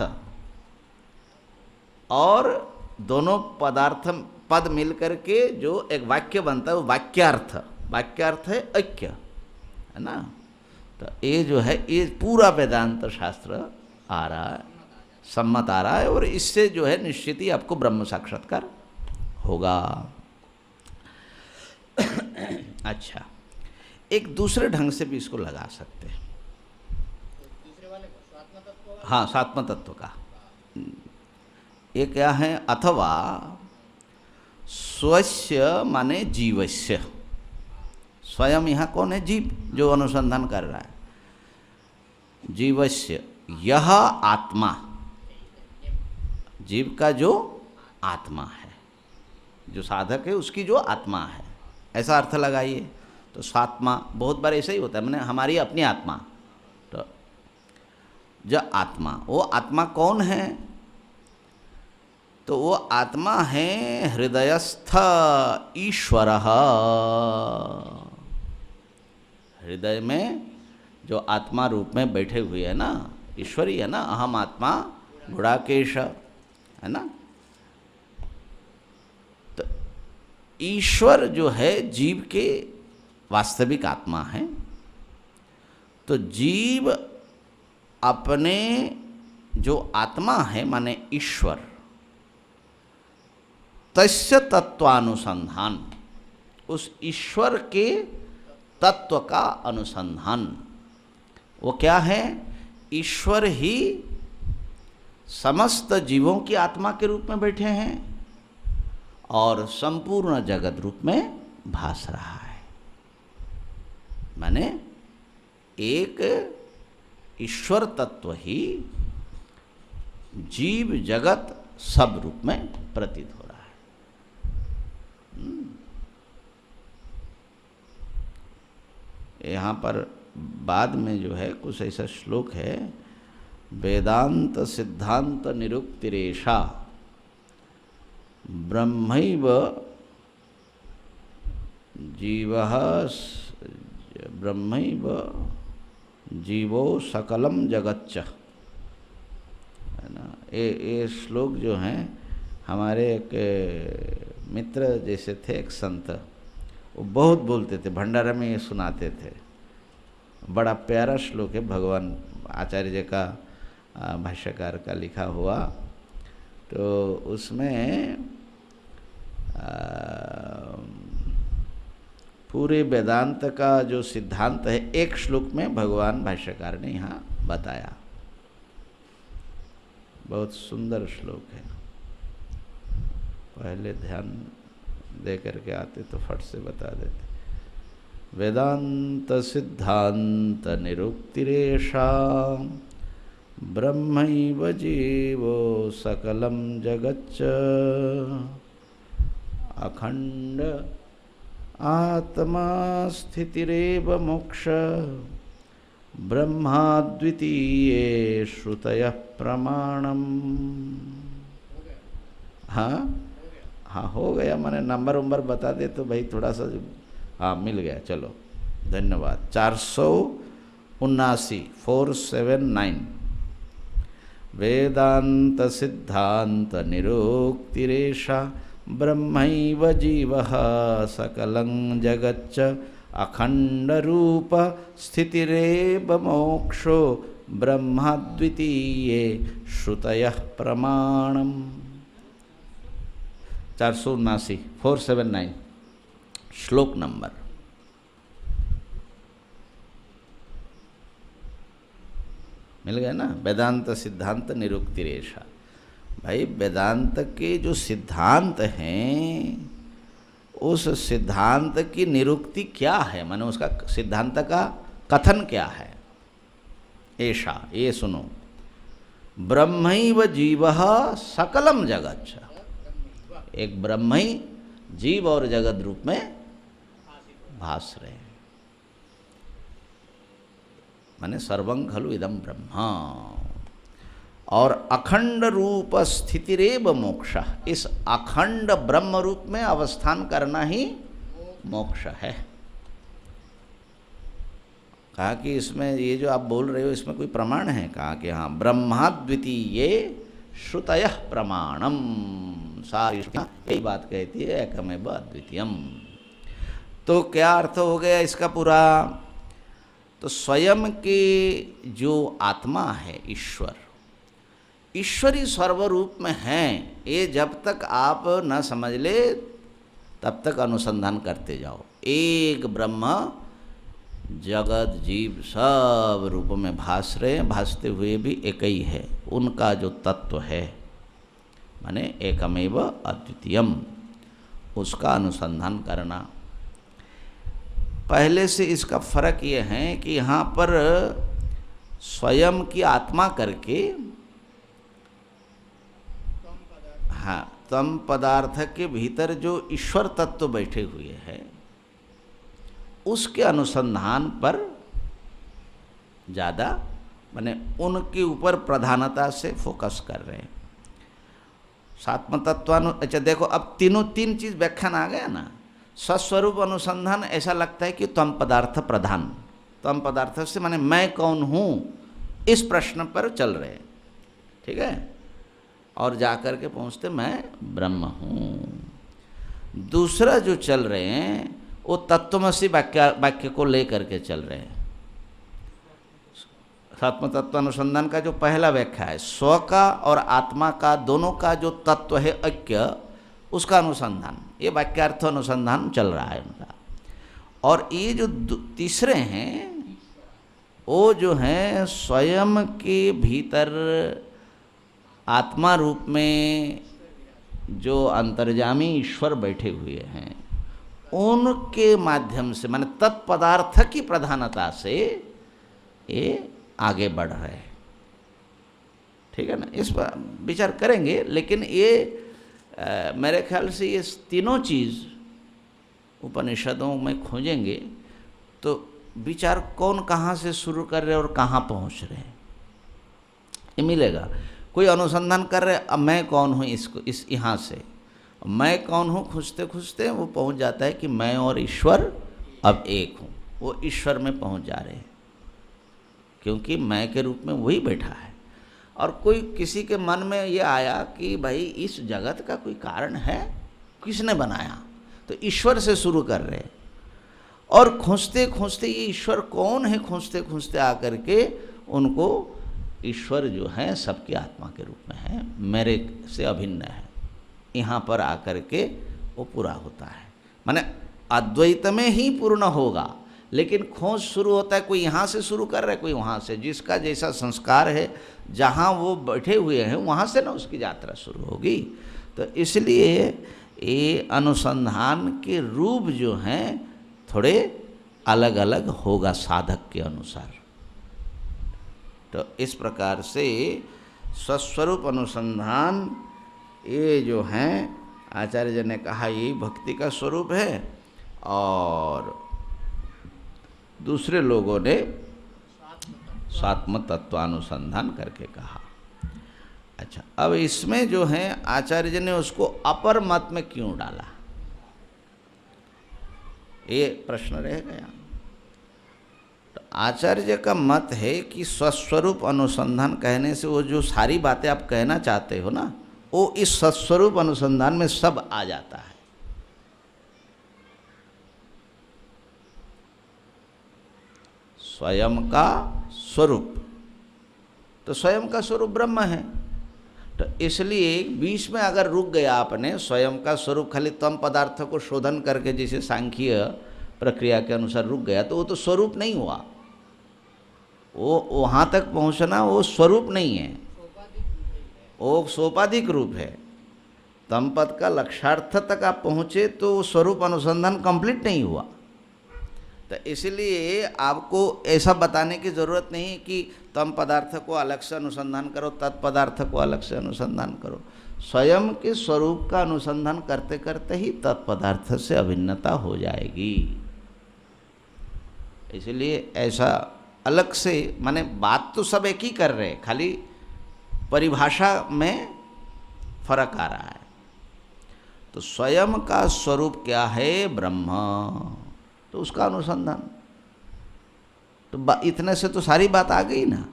और दोनों पदार्थ पद मिल करके जो एक वाक्य बनता है वो वाक्यार्थ है ऐक्य, है ना। तो ये जो है ये पूरा वेदांत शास्त्र आ रहा है, सम्मत आ रहा है, और इससे जो है निश्चित ही आपको ब्रह्म साक्षात्कार होगा। अच्छा, एक दूसरे ढंग से भी इसको लगा सकते हैं। हाँ, सात्म तत्व का ये क्या है? अथवा स्वस्य माने जीवस्य, स्वयं यहाँ कौन है? जीव, जो अनुसंधान कर रहा है। जीवस्य यह आत्मा, जीव का जो आत्मा है, जो साधक है उसकी जो आत्मा है, ऐसा अर्थ लगाइए। तो स्वात्मा बहुत बार ऐसा ही होता है, मैंने हमारी अपनी आत्मा। तो जो आत्मा, वो आत्मा कौन है? तो वो आत्मा है हृदयस्थ ईश्वरः। हृदय में जो आत्मा रूप में बैठे हुए है ना, ईश्वरी है ना, अहम आत्मा गुणाकेश है ना। तो ईश्वर जो है जीव के वास्तविक आत्मा है। तो जीव अपने जो आत्मा है माने ईश्वर, तस्य तत्वानुसंधान, उस ईश्वर के तत्व का अनुसंधान। वो क्या है? ईश्वर ही समस्त जीवों की आत्मा के रूप में बैठे हैं और संपूर्ण जगत रूप में भास रहा है। माने एक ईश्वर तत्व ही जीव जगत सब रूप में प्रतीत हो रहा है। यहाँ पर बाद में जो है कुछ ऐसा श्लोक है, वेदांत सिद्धांत निरुक्तिरेषा ब्रह्मैव जीवः ब्रह्मैव जीवो सकलम जगच्च, है ना। ये श्लोक जो हैं हमारे एक मित्र जैसे थे, एक संत, वो बहुत बोलते थे, भंडारा में ये सुनाते थे। बड़ा प्यारा श्लोक है, भगवान आचार्य जी का भाष्यकार का लिखा हुआ। तो उसमें पूरे वेदांत का जो सिद्धांत है एक श्लोक में भगवान भाष्यकार ने यहाँ बताया। बहुत सुंदर श्लोक है, पहले ध्यान दे करके आते तो फट से बता देते। वेदांत सिद्धांत निरुक्तिरेषा ब्रह्मैव जीवो सकलम जगच्च अखंड आत्मा स्थितिरेव मोक्ष ब्रह्माद्वितीये श्रुतयः प्रमाणम। हाँ हाँ, हो गया। मैंने नंबर बता दे तो भाई थोड़ा सा, हाँ मिल गया, चलो धन्यवाद। 479 479 वेदांत सिद्धांत निरुक्तिरेषा ब्रह्मैव जीवः सकलं जगच्च अखंड रूप स्थितिरेव मोक्षो ब्रह्माद्वितीये श्रुतयः प्रमाणम। 479 479 श्लोक नंबर। मिल गया ना। वेदांत सिद्धांत निरुक्तिरेषा, भाई वेदांत के जो सिद्धांत हैं उस सिद्धांत की निरुक्ति क्या है, माने उसका सिद्धांत का कथन क्या है। ऐसा ये सुनो, ब्रह्मैव जीवः सकलम जगच्च, एक ब्रह्म ही जीव और जगत रूप में भास रहे हैं, माने सर्वं खलु इदं ब्रह्म। और अखंड रूप स्थितिरेव मोक्ष, इस अखंड ब्रह्म रूप में अवस्थान करना ही मोक्ष है। कहा कि इसमें ये जो आप बोल रहे हो इसमें कोई प्रमाण है? कहा कि हाँ, ब्रह्माद्वितीये श्रुतयः प्रमाणम। सारी यही बात कहती है, एकमेव अद्वितीयम। तो क्या अर्थ हो गया इसका पूरा? तो स्वयं के जो आत्मा है ईश्वर, ईश्वरी सर्वरूप में हैं, ये जब तक आप न समझ ले तब तक अनुसंधान करते जाओ। एक ब्रह्म जगत जीव सब रूपों में भास रहे हैं, भासते हुए भी एक ही है। उनका जो तत्व है माने एकमेव अद्वितीयम, उसका अनुसंधान करना। पहले से इसका फर्क ये है कि यहाँ पर स्वयं की आत्मा करके, हाँ, तम पदार्थ के भीतर जो ईश्वर तत्व बैठे हुए हैं उसके अनुसंधान पर ज़्यादा, माने उनके ऊपर प्रधानता से फोकस कर रहे हैं। सात्म तत्वानु, अच्छा देखो अब तीन चीज़ व्याख्यान आ गया ना। स्वस्वरूप अनुसंधान ऐसा लगता है कि तम पदार्थ प्रधान, तम पदार्थ से माने मैं कौन हूँ, इस प्रश्न पर चल रहे हैं, ठीक है, और जाकर के पहुँचते मैं ब्रह्म हूँ। दूसरा जो चल रहे हैं वो तत्वमसि वाक्य को लेकर के चल रहे हैं। आत्म तत्वानुसंधान का जो पहला व्याख्या है, स्व का और आत्मा का दोनों का जो तत्व है ऐक्य, उसका अनुसंधान, ये वाक्यार्थ अनुसंधान चल रहा है उनका। और ये जो तीसरे हैं वो जो हैं स्वयं के भीतर आत्मा रूप में जो अंतर्यामी ईश्वर बैठे हुए हैं, उनके माध्यम से माने तत्पदार्थ की प्रधानता से ये आगे बढ़ रहे हैं, ठीक है ना। इस पर विचार करेंगे, लेकिन ये मेरे ख्याल से ये तीनों चीज़ उपनिषदों में खोजेंगे तो विचार कौन कहाँ से शुरू कर रहे और कहाँ पहुँच रहे हैं ये मिलेगा। कोई अनुसंधान कर रहे, अब मैं कौन हूँ, इसको इस यहाँ से मैं कौन हूँ खोजते खोजते वो पहुँच जाता है कि मैं और ईश्वर अब एक हूँ, वो ईश्वर में पहुँच जा रहे हैं, क्योंकि मैं के रूप में वही बैठा है। और कोई किसी के मन में ये आया कि भाई इस जगत का कोई कारण है, किसने बनाया, तो ईश्वर से शुरू कर रहे हैं। और खोजते खोजते ये ईश्वर कौन है, खोजते खोजते आकर के उनको ईश्वर जो है सबकी आत्मा के रूप में है, मेरे से अभिन्न है, यहाँ पर आकर के वो पूरा होता है। माने अद्वैत में ही पूर्ण होगा, लेकिन खोज शुरू होता है, कोई यहाँ से शुरू कर रहा है, कोई वहाँ से, जिसका जैसा संस्कार है, जहाँ वो बैठे हुए हैं वहाँ से ना उसकी यात्रा शुरू होगी। तो इसलिए ये अनुसंधान के रूप जो हैं थोड़े अलग अलग होगा साधक के अनुसार। तो इस प्रकार से स्वस्वरूप अनुसंधान ये जो हैं आचार्य जी ने कहा यही भक्ति का स्वरूप है, और दूसरे लोगों ने स्वात्म तत्वानुसंधान करके कहा। अच्छा, अब इसमें जो है आचार्य जी ने उसको अपर मत में क्यों डाला, ये प्रश्न रह गया। तो आचार्य का मत है कि स्वस्वरूप अनुसंधान कहने से वो जो सारी बातें आप कहना चाहते हो ना, वो इस स्वस्वरूप अनुसंधान में सब आ जाता है। स्वयं का स्वरूप, तो स्वयं का स्वरूप ब्रह्म है। तो इसलिए बीच में अगर रुक गया आपने, स्वयं का स्वरूप खाली तम पदार्थ को शोधन करके जैसे सांख्यीय प्रक्रिया के अनुसार रुक गया, तो वो तो स्वरूप नहीं हुआ, वो वहाँ तक पहुँचना वो स्वरूप नहीं है, वो सोपाधिक रूप है। तम पद का लक्ष्यार्थ तक आप पहुँचे तो स्वरूप अनुसंधान कंप्लीट नहीं हुआ। तो इसलिए आपको ऐसा बताने की ज़रूरत नहीं कि तम पदार्थ को अलग से अनुसंधान करो, तत्पदार्थ को अलग से अनुसंधान करो। स्वयं के स्वरूप का अनुसंधान करते करते ही तत्पदार्थ से अभिन्नता हो जाएगी। इसलिए ऐसा अलग से, माने बात तो सब एक ही कर रहे हैं, खाली परिभाषा में फर्क आ रहा है। तो स्वयं का स्वरूप क्या है, ब्रह्म, तो उसका अनुसंधान, तो इतने से तो सारी बात आ गई ना।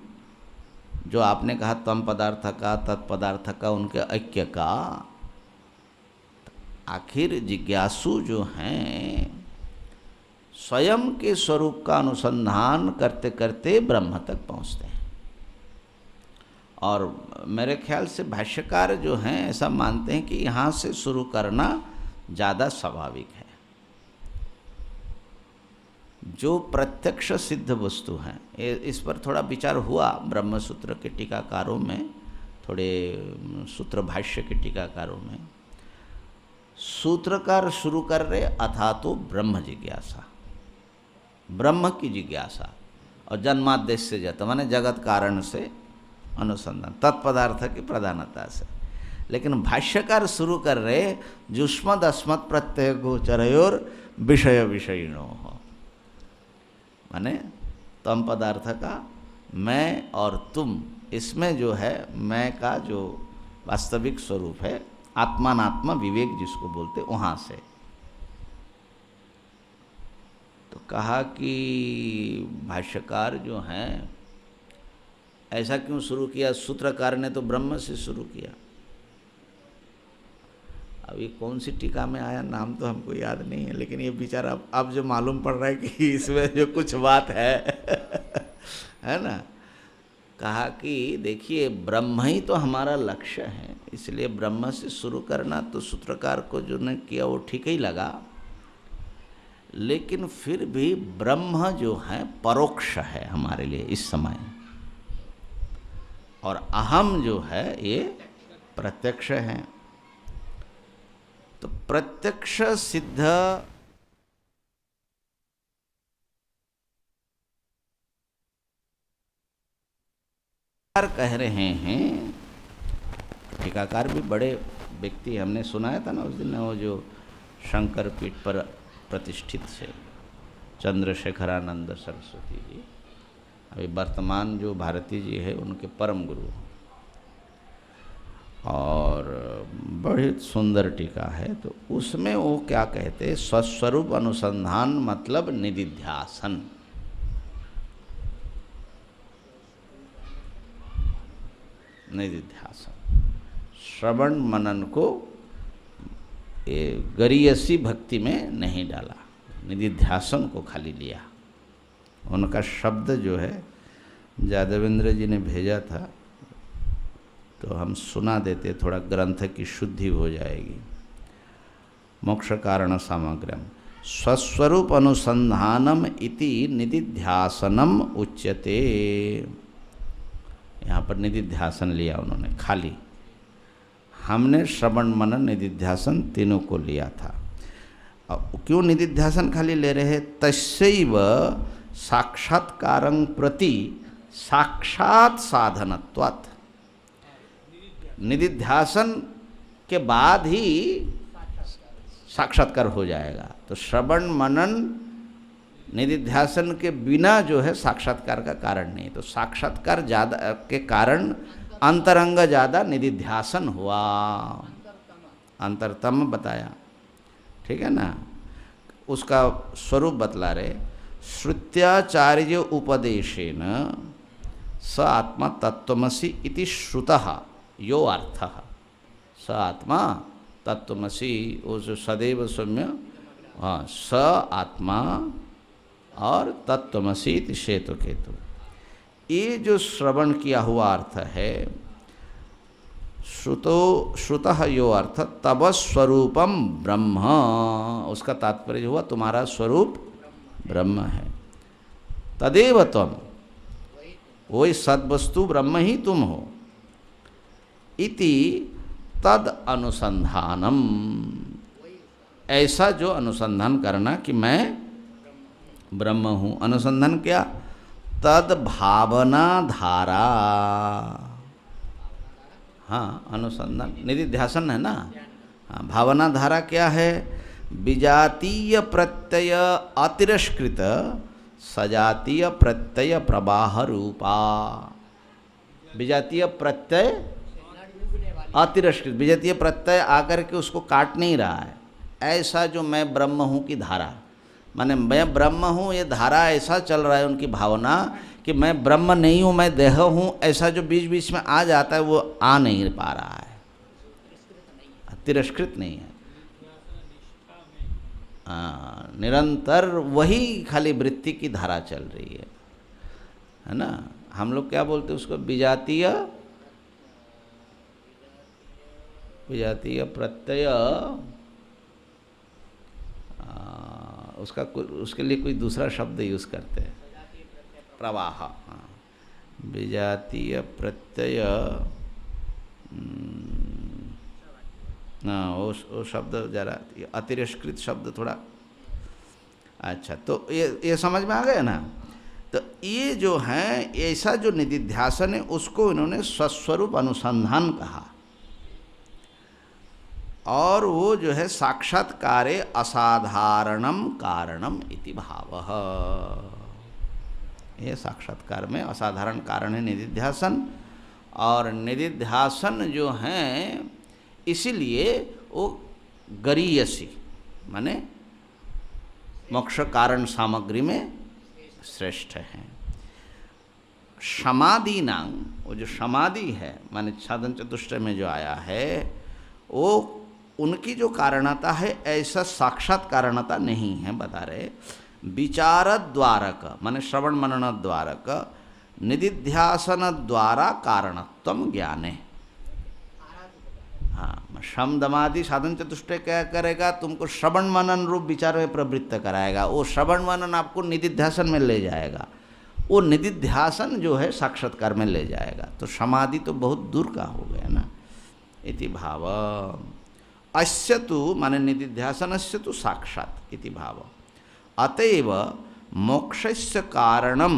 जो आपने कहा तम पदार्थ का, तत्पदार्थ का, उनके ऐक्य का, आखिर जिज्ञासु जो हैं स्वयं के स्वरूप का अनुसंधान करते करते ब्रह्म तक पहुँचते हैं। और मेरे ख्याल से भाष्यकार जो हैं ऐसा मानते हैं कि यहाँ से शुरू करना ज़्यादा स्वाभाविक है। जो प्रत्यक्ष सिद्ध वस्तु हैं, इस पर थोड़ा विचार हुआ ब्रह्मसूत्र के टीकाकारों में, थोड़े सूत्र भाष्य के टीकाकारों में। सूत्रकार शुरू कर रहे अथा तो ब्रह्म जिज्ञासा, ब्रह्म की जिज्ञासा, और जन्मादेश से जाता माने जगत कारण से अनुसंधान, तत्पदार्थ की प्रधानता से। लेकिन भाष्यकार शुरू कर रहे जुष्मद अस्मत् प्रत्यय गोचरयोर विषय विषयिणो हो, माने तम पदार्थ का मैं और तुम, इसमें जो है मैं का जो वास्तविक स्वरूप है, आत्मानात्मा विवेक जिसको बोलते, वहाँ से। तो कहा कि भाष्यकार जो हैं ऐसा क्यों शुरू किया, सूत्रकार ने तो ब्रह्म से शुरू किया। अब ये कौन सी टीका में आया, नाम तो हमको याद नहीं है, लेकिन ये बेचारा अब जो मालूम पड़ रहा है कि इसमें जो कुछ बात है ना। कहा कि देखिए ब्रह्म ही तो हमारा लक्ष्य है, इसलिए ब्रह्म से शुरू करना तो सूत्रकार को जो ने किया वो ठीक ही लगा, लेकिन फिर भी ब्रह्म जो है परोक्ष है हमारे लिए इस समय, और अहम जो है ये प्रत्यक्ष है। तो प्रत्यक्ष सिद्ध कह रहे हैं, टीकाकार भी बड़े व्यक्ति, हमने सुनाया था ना उस दिन, वो जो शंकर पीठ पर प्रतिष्ठित से चंद्रशेखरानंद सरस्वती जी, अभी वर्तमान जो भारती जी है उनके परम गुरु, और बड़ी सुंदर टीका है। तो उसमें वो क्या कहते, स्वस्वरूप अनुसंधान मतलब निदिध्यासन। निदिध्यासन श्रवण मनन को गरीयसी भक्ति में नहीं डाला, निदिध्यासन को खाली लिया। उनका शब्द जो है यादवेंद्र जी ने भेजा था, तो हम सुना देते, थोड़ा ग्रंथ की शुद्धि हो जाएगी। मोक्ष कारण सामग्र्यम स्वस्वरूप अनुसंधानम इति निदिध्यासनम उच्यते। यहाँ पर निदिध्यासन लिया उन्होंने खाली, हमने श्रवण मनन निदिध्यासन तीनों को लिया था। अब क्यों निदिध्यासन खाली ले रहे हैं, तस्यैव साक्षात्कारं प्रति साक्षात साधनत्वात्। निदिध्यासन के बाद ही साक्षात्कार हो जाएगा। तो श्रवण मनन निदिध्यासन के बिना जो है साक्षात्कार का कारण नहीं। तो साक्षात्कार ज़्यादा के कारण अंतरंग ज़्यादा निदिध्यासन हुआ, अंतरतम बताया, ठीक है ना। उसका स्वरूप बतला रहे, श्रुत्याचार्य उपदेशेन स आत्मा तत्त्वमसि इति श्रुतः यो अर्थः। स आत्मा तत्त्वमसि, वो जो सदैव सौम्य, हाँ, स आत्मा और तत्त्वमसि इति श्वेत केतु, ये जो श्रवण किया हुआ अर्थ है, श्रुतः यो अर्थ तब स्वरूपम ब्रह्म, उसका तात्पर्य हुआ तुम्हारा स्वरूप ब्रह्म है। तदेव त्वम, वही सद्वस्तु ब्रह्म ही तुम हो। इति तद अनुसंधानम, ऐसा जो अनुसंधान करना कि मैं ब्रह्म हूँ। अनुसंधान क्या, तद भावना धारा, हाँ अनुसंधान निदिध्यासन है ना। हाँ, भावना धारा क्या है, विजातीय प्रत्यय अतिरस्कृत सजातीय प्रत्यय प्रवाह रूपा। विजातीय प्रत्यय अतिरस्कृत, विजातीय प्रत्यय आकर के उसको काट नहीं रहा है, ऐसा जो मैं ब्रह्म हूँ की धारा, माने मैं ब्रह्म हूँ ये धारा ऐसा चल रहा है उनकी भावना कि मैं ब्रह्म नहीं हूँ, मैं देह हूँ, ऐसा जो बीच बीच में आ जाता है वो आ नहीं पा रहा है, तिरस्कृत नहीं है। निरंतर वही खाली वृत्ति की धारा चल रही है ना। हम लोग क्या बोलते हैं उसको, विजातीय प्रत्यय, उसका उसके लिए कोई दूसरा शब्द यूज़ करते हैं, प्रवाह। हाँ, विजातीय प्रत्यय हाँ, वो शब्द जरा अतिरस्कृत शब्द थोड़ा। अच्छा, तो ये समझ में आ गया ना। तो ये जो है, ऐसा जो निदिध्यासन है उसको इन्होंने स्वस्वरूप अनुसंधान कहा। और वो जो है साक्षात्कारे असाधारणम कारणम इति भावः। ये साक्षात्कार में असाधारण कारण है निदिध्यासन। और निदिध्यासन जो है इसीलिए वो गरीयसी माने मोक्ष कारण सामग्री में श्रेष्ठ है। समाधि नांग, वो जो समाधि है माने साधन चतुष्टय में जो आया है, वो उनकी जो कारणता है ऐसा साक्षात कारणता नहीं है, बता रहे। विचार द्वारक माने श्रवण मनन द्वारक, निदिध्यासन द्वारा कारणत्वम ज्ञाने। हाँ, शम दमादि साधन चतुष्टय क्या करेगा, तुमको श्रवण मनन रूप विचार में प्रवृत्त कराएगा। वो श्रवण मनन आपको निदिध्यासन में ले जाएगा, वो निदिध्यासन जो है साक्षात्कार में ले जाएगा। तो समाधि तो बहुत दूर का हो गया ना। इति भाव अस्य तु माने निदिध्यासनस्य तु साक्षात् इति भाव। अतएव मोक्षस्य कारणम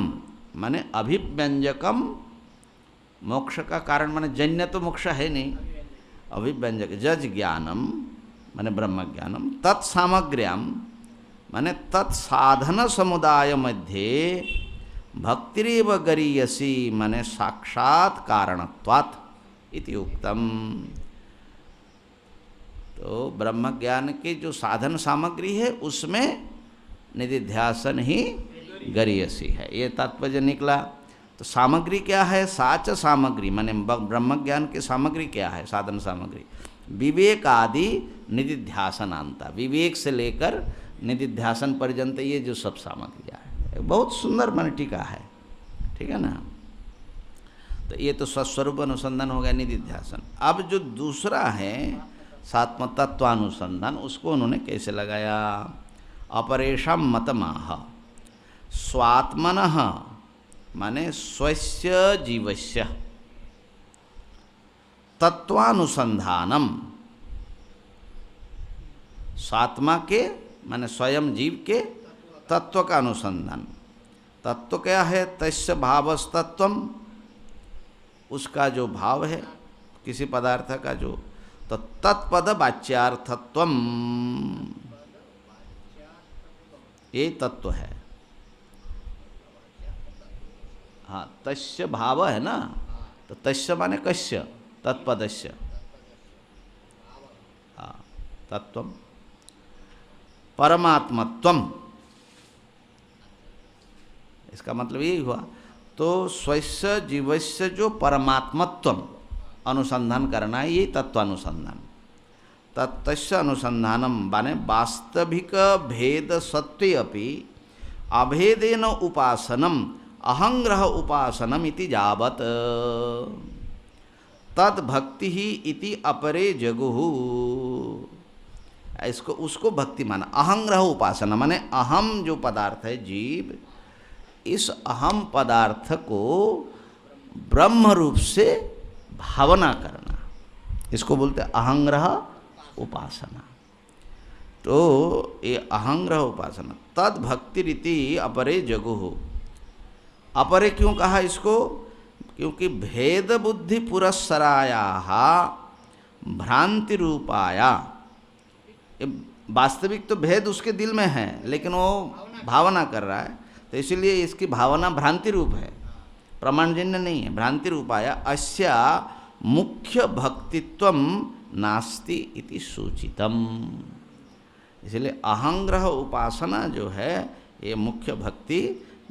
माने अभिव्यंजकम, मोक्ष का कारण माने जन्य तो मोक्ष है नहीं, अभिव्यंजक जज ज्ञानम माने ब्रह्म ज्ञानम, तत्सामग्र्याम माने तत्साधन समुदाय मध्ये भक्तिरेव गरीयसी माने साक्षात् कारणत्वात् इति उक्तम। तो ब्रह्म ज्ञान की जो साधन सामग्री है उसमें निदिध्यासन ही गरीयसी है, ये तात्पर्य निकला। तो सामग्री क्या है, साच सामग्री माने ब्रह्म ज्ञान की सामग्री क्या है, साधन सामग्री विवेक आदि निदिध्यासनांता, विवेक से लेकर निदिध्यासन पर्यंत ये जो सब सामग्रियाँ है, बहुत सुंदर माने टीका है, ठीक है ना। तो ये तो स्वस्वरूप अनुसंधान हो गया निदिध्यासन। अब जो दूसरा है सात्म तत्वानुसंधान, उसको उन्होंने कैसे लगाया। अपरेशम मतमाह स्वात्मनः माने स्वस्य जीवस्य तत्वानुसंधानम, स्वात्मा के माने स्वयं जीव के तत्व का अनुसंधान। तत्व क्या है, तस्य भावस्तत्वम, उसका जो भाव है किसी पदार्थ का जो, तो तत्पद वाच्यार्थत्वम, ये तत्व है। हाँ, तस्य भाव है ना, तो तस्य माने कस्य, तत्पदस्य। हाँ, तत्वम परमात्मत्वम, इसका मतलब यही हुआ। तो स्वस्य जीवस्य जो परमात्मत्वम अनुसंधान करना है, ये तत्वानुसंधान। तस्य अनुसंधानम माने वास्तविक भेद सत्वे अपि अभेदेन उपासनम अहंग्रह उपासनम इति जावत तद भक्ति ही इति अपरे जगुहु। इसको उसको भक्ति माना। अहंग्रह उपासना माने अहम जो पदार्थ है जीव, इस अहम पदार्थ को ब्रह्म रूप से भावना करना, इसको बोलते हैं अहंग्रह उपासना। तो ये अहंग्रह उपासना तद भक्ति रीति अपरे जगुहु। अपरे क्यों कहा इसको, क्योंकि भेद बुद्धि पुरस्सराया भ्रांति रूपाया, वास्तविक तो भेद उसके दिल में है लेकिन वो भावना कर रहा है, तो इसीलिए इसकी भावना भ्रांति रूप है, प्रमाणजन्य नहीं है। भ्रांति रूपाया अस्या मुख्य भक्तित्वम नास्ति इति सूचितम। इसलिए अहंग्रह उपासना जो है ये मुख्य भक्ति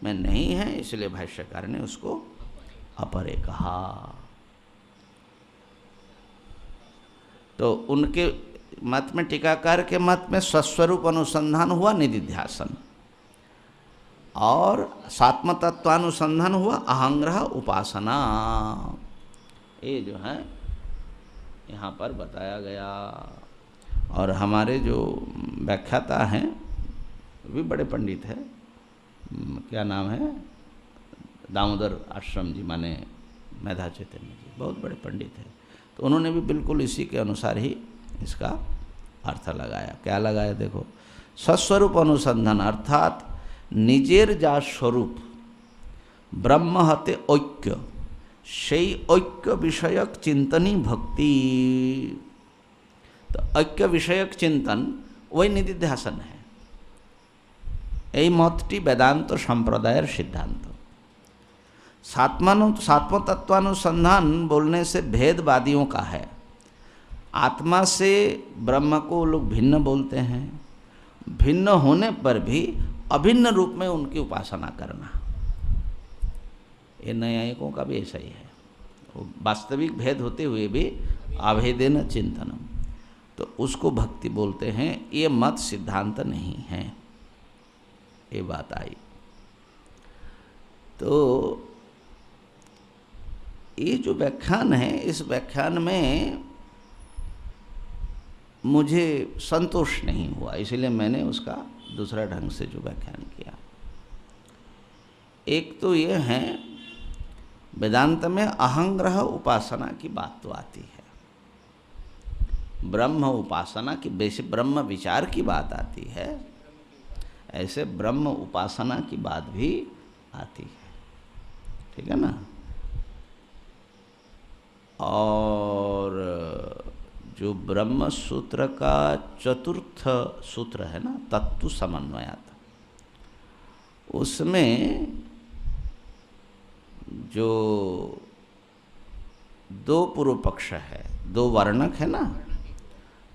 में नहीं है, इसलिए भाष्यकार ने उसको अपरे कहा। तो उनके मत में, टीकाकार के मत में स्वस्वरूप अनुसंधान हुआ निदिध्यासन, और सात्म तत्वानुसंधान हुआ अहंग्रह उपासना। ये जो है यहाँ पर बताया गया। और हमारे जो व्याख्याता हैं भी बड़े पंडित हैं, क्या नाम है, दामोदर आश्रम जी माने मेधा चैतन्य जी, बहुत बड़े पंडित हैं। तो उन्होंने भी बिल्कुल इसी के अनुसार ही इसका अर्थ लगाया। क्या लगाया देखो, सस्वरूप अनुसंधान अर्थात निजेर जा स्वरूप ब्रह्म हते ऐक्य, সেই ऐक्य विषयक चिंतनी भक्ति। तो ऐक्य विषयक चिंतन वही निधिध्यासन है। এই মতটি বেদান্ত संप्रदायर सिद्धांत। सात्म तत्वानुसंधान बोलने से भेदवादियों का है। आत्मा से ब्रह्म को लोग भिन्न बोलते हैं, भिन्न होने पर भी अभिन्न रूप में उनकी उपासना करना, ये न्यायिकों का भी ऐसा ही है। वास्तविक भेद होते हुए भी अभेदेन चिंतनम, तो उसको भक्ति बोलते हैं। ये मत सिद्धांत नहीं है, ये बात आई। तो ये जो व्याख्यान है, इस व्याख्यान में मुझे संतोष नहीं हुआ, इसलिए मैंने उसका दूसरा ढंग से जो व्याख्यान किया। एक तो ये है, वेदांत में अहंग्रह उपासना की बात तो आती है, ब्रह्म उपासना की, वैसे ब्रह्म विचार की बात आती है, ऐसे ब्रह्म उपासना की बात भी आती है, ठीक है ना। और जो ब्रह्म सूत्र का चतुर्थ सूत्र है ना, तत्व समन्वयात, उसमें जो दो पूर्व पक्ष है, दो वर्णक है ना,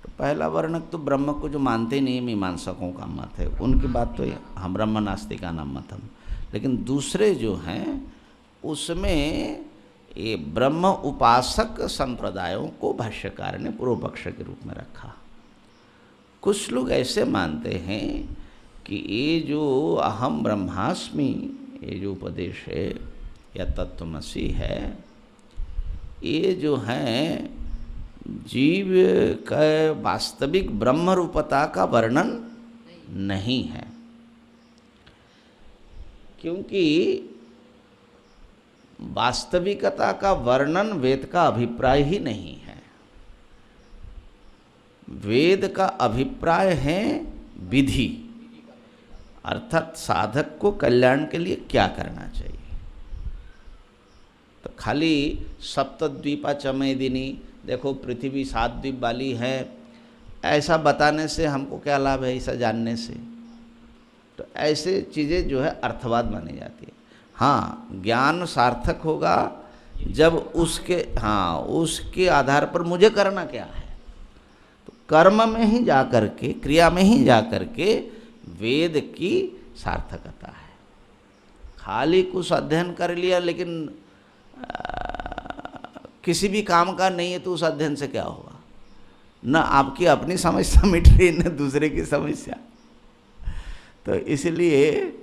तो पहला वर्णक तो ब्रह्म को जो मानते ही नहीं, मीमांसकों का मत है, उनकी बात तो हम ब्रह्म नास्तिका नाम मतम। लेकिन दूसरे जो हैं उसमें ये ब्रह्म उपासक संप्रदायों को भाष्यकार ने पूर्व पक्ष के रूप में रखा। कुछ लोग ऐसे मानते हैं कि ये जो अहम ब्रह्मास्मि, ये जो उपदेश है या तत्वमसि है, ये जो है जीव का वास्तविक ब्रह्म रूपता का वर्णन नहीं है, क्योंकि वास्तविकता का वर्णन वेद का अभिप्राय ही नहीं है। वेद का अभिप्राय है विधि, अर्थात साधक को कल्याण के लिए क्या करना चाहिए। तो खाली सप्तद्वीपा चमेदिनी, देखो पृथ्वी 7 द्वीप वाली है, ऐसा बताने से हमको क्या लाभ है, ऐसा जानने से। तो ऐसे चीज़ें जो है अर्थवाद मानी जाती है। हाँ, ज्ञान सार्थक होगा जब उसके आधार पर मुझे करना क्या है। तो कर्म में ही जा कर के, क्रिया में ही जा कर के वेद की सार्थकता है। खाली कुछ अध्ययन कर लिया लेकिन किसी भी काम का नहीं है, तो उस अध्ययन से क्या होगा। न आपकी अपनी समस्या मिट रही, न दूसरे की समस्या। तो इसलिए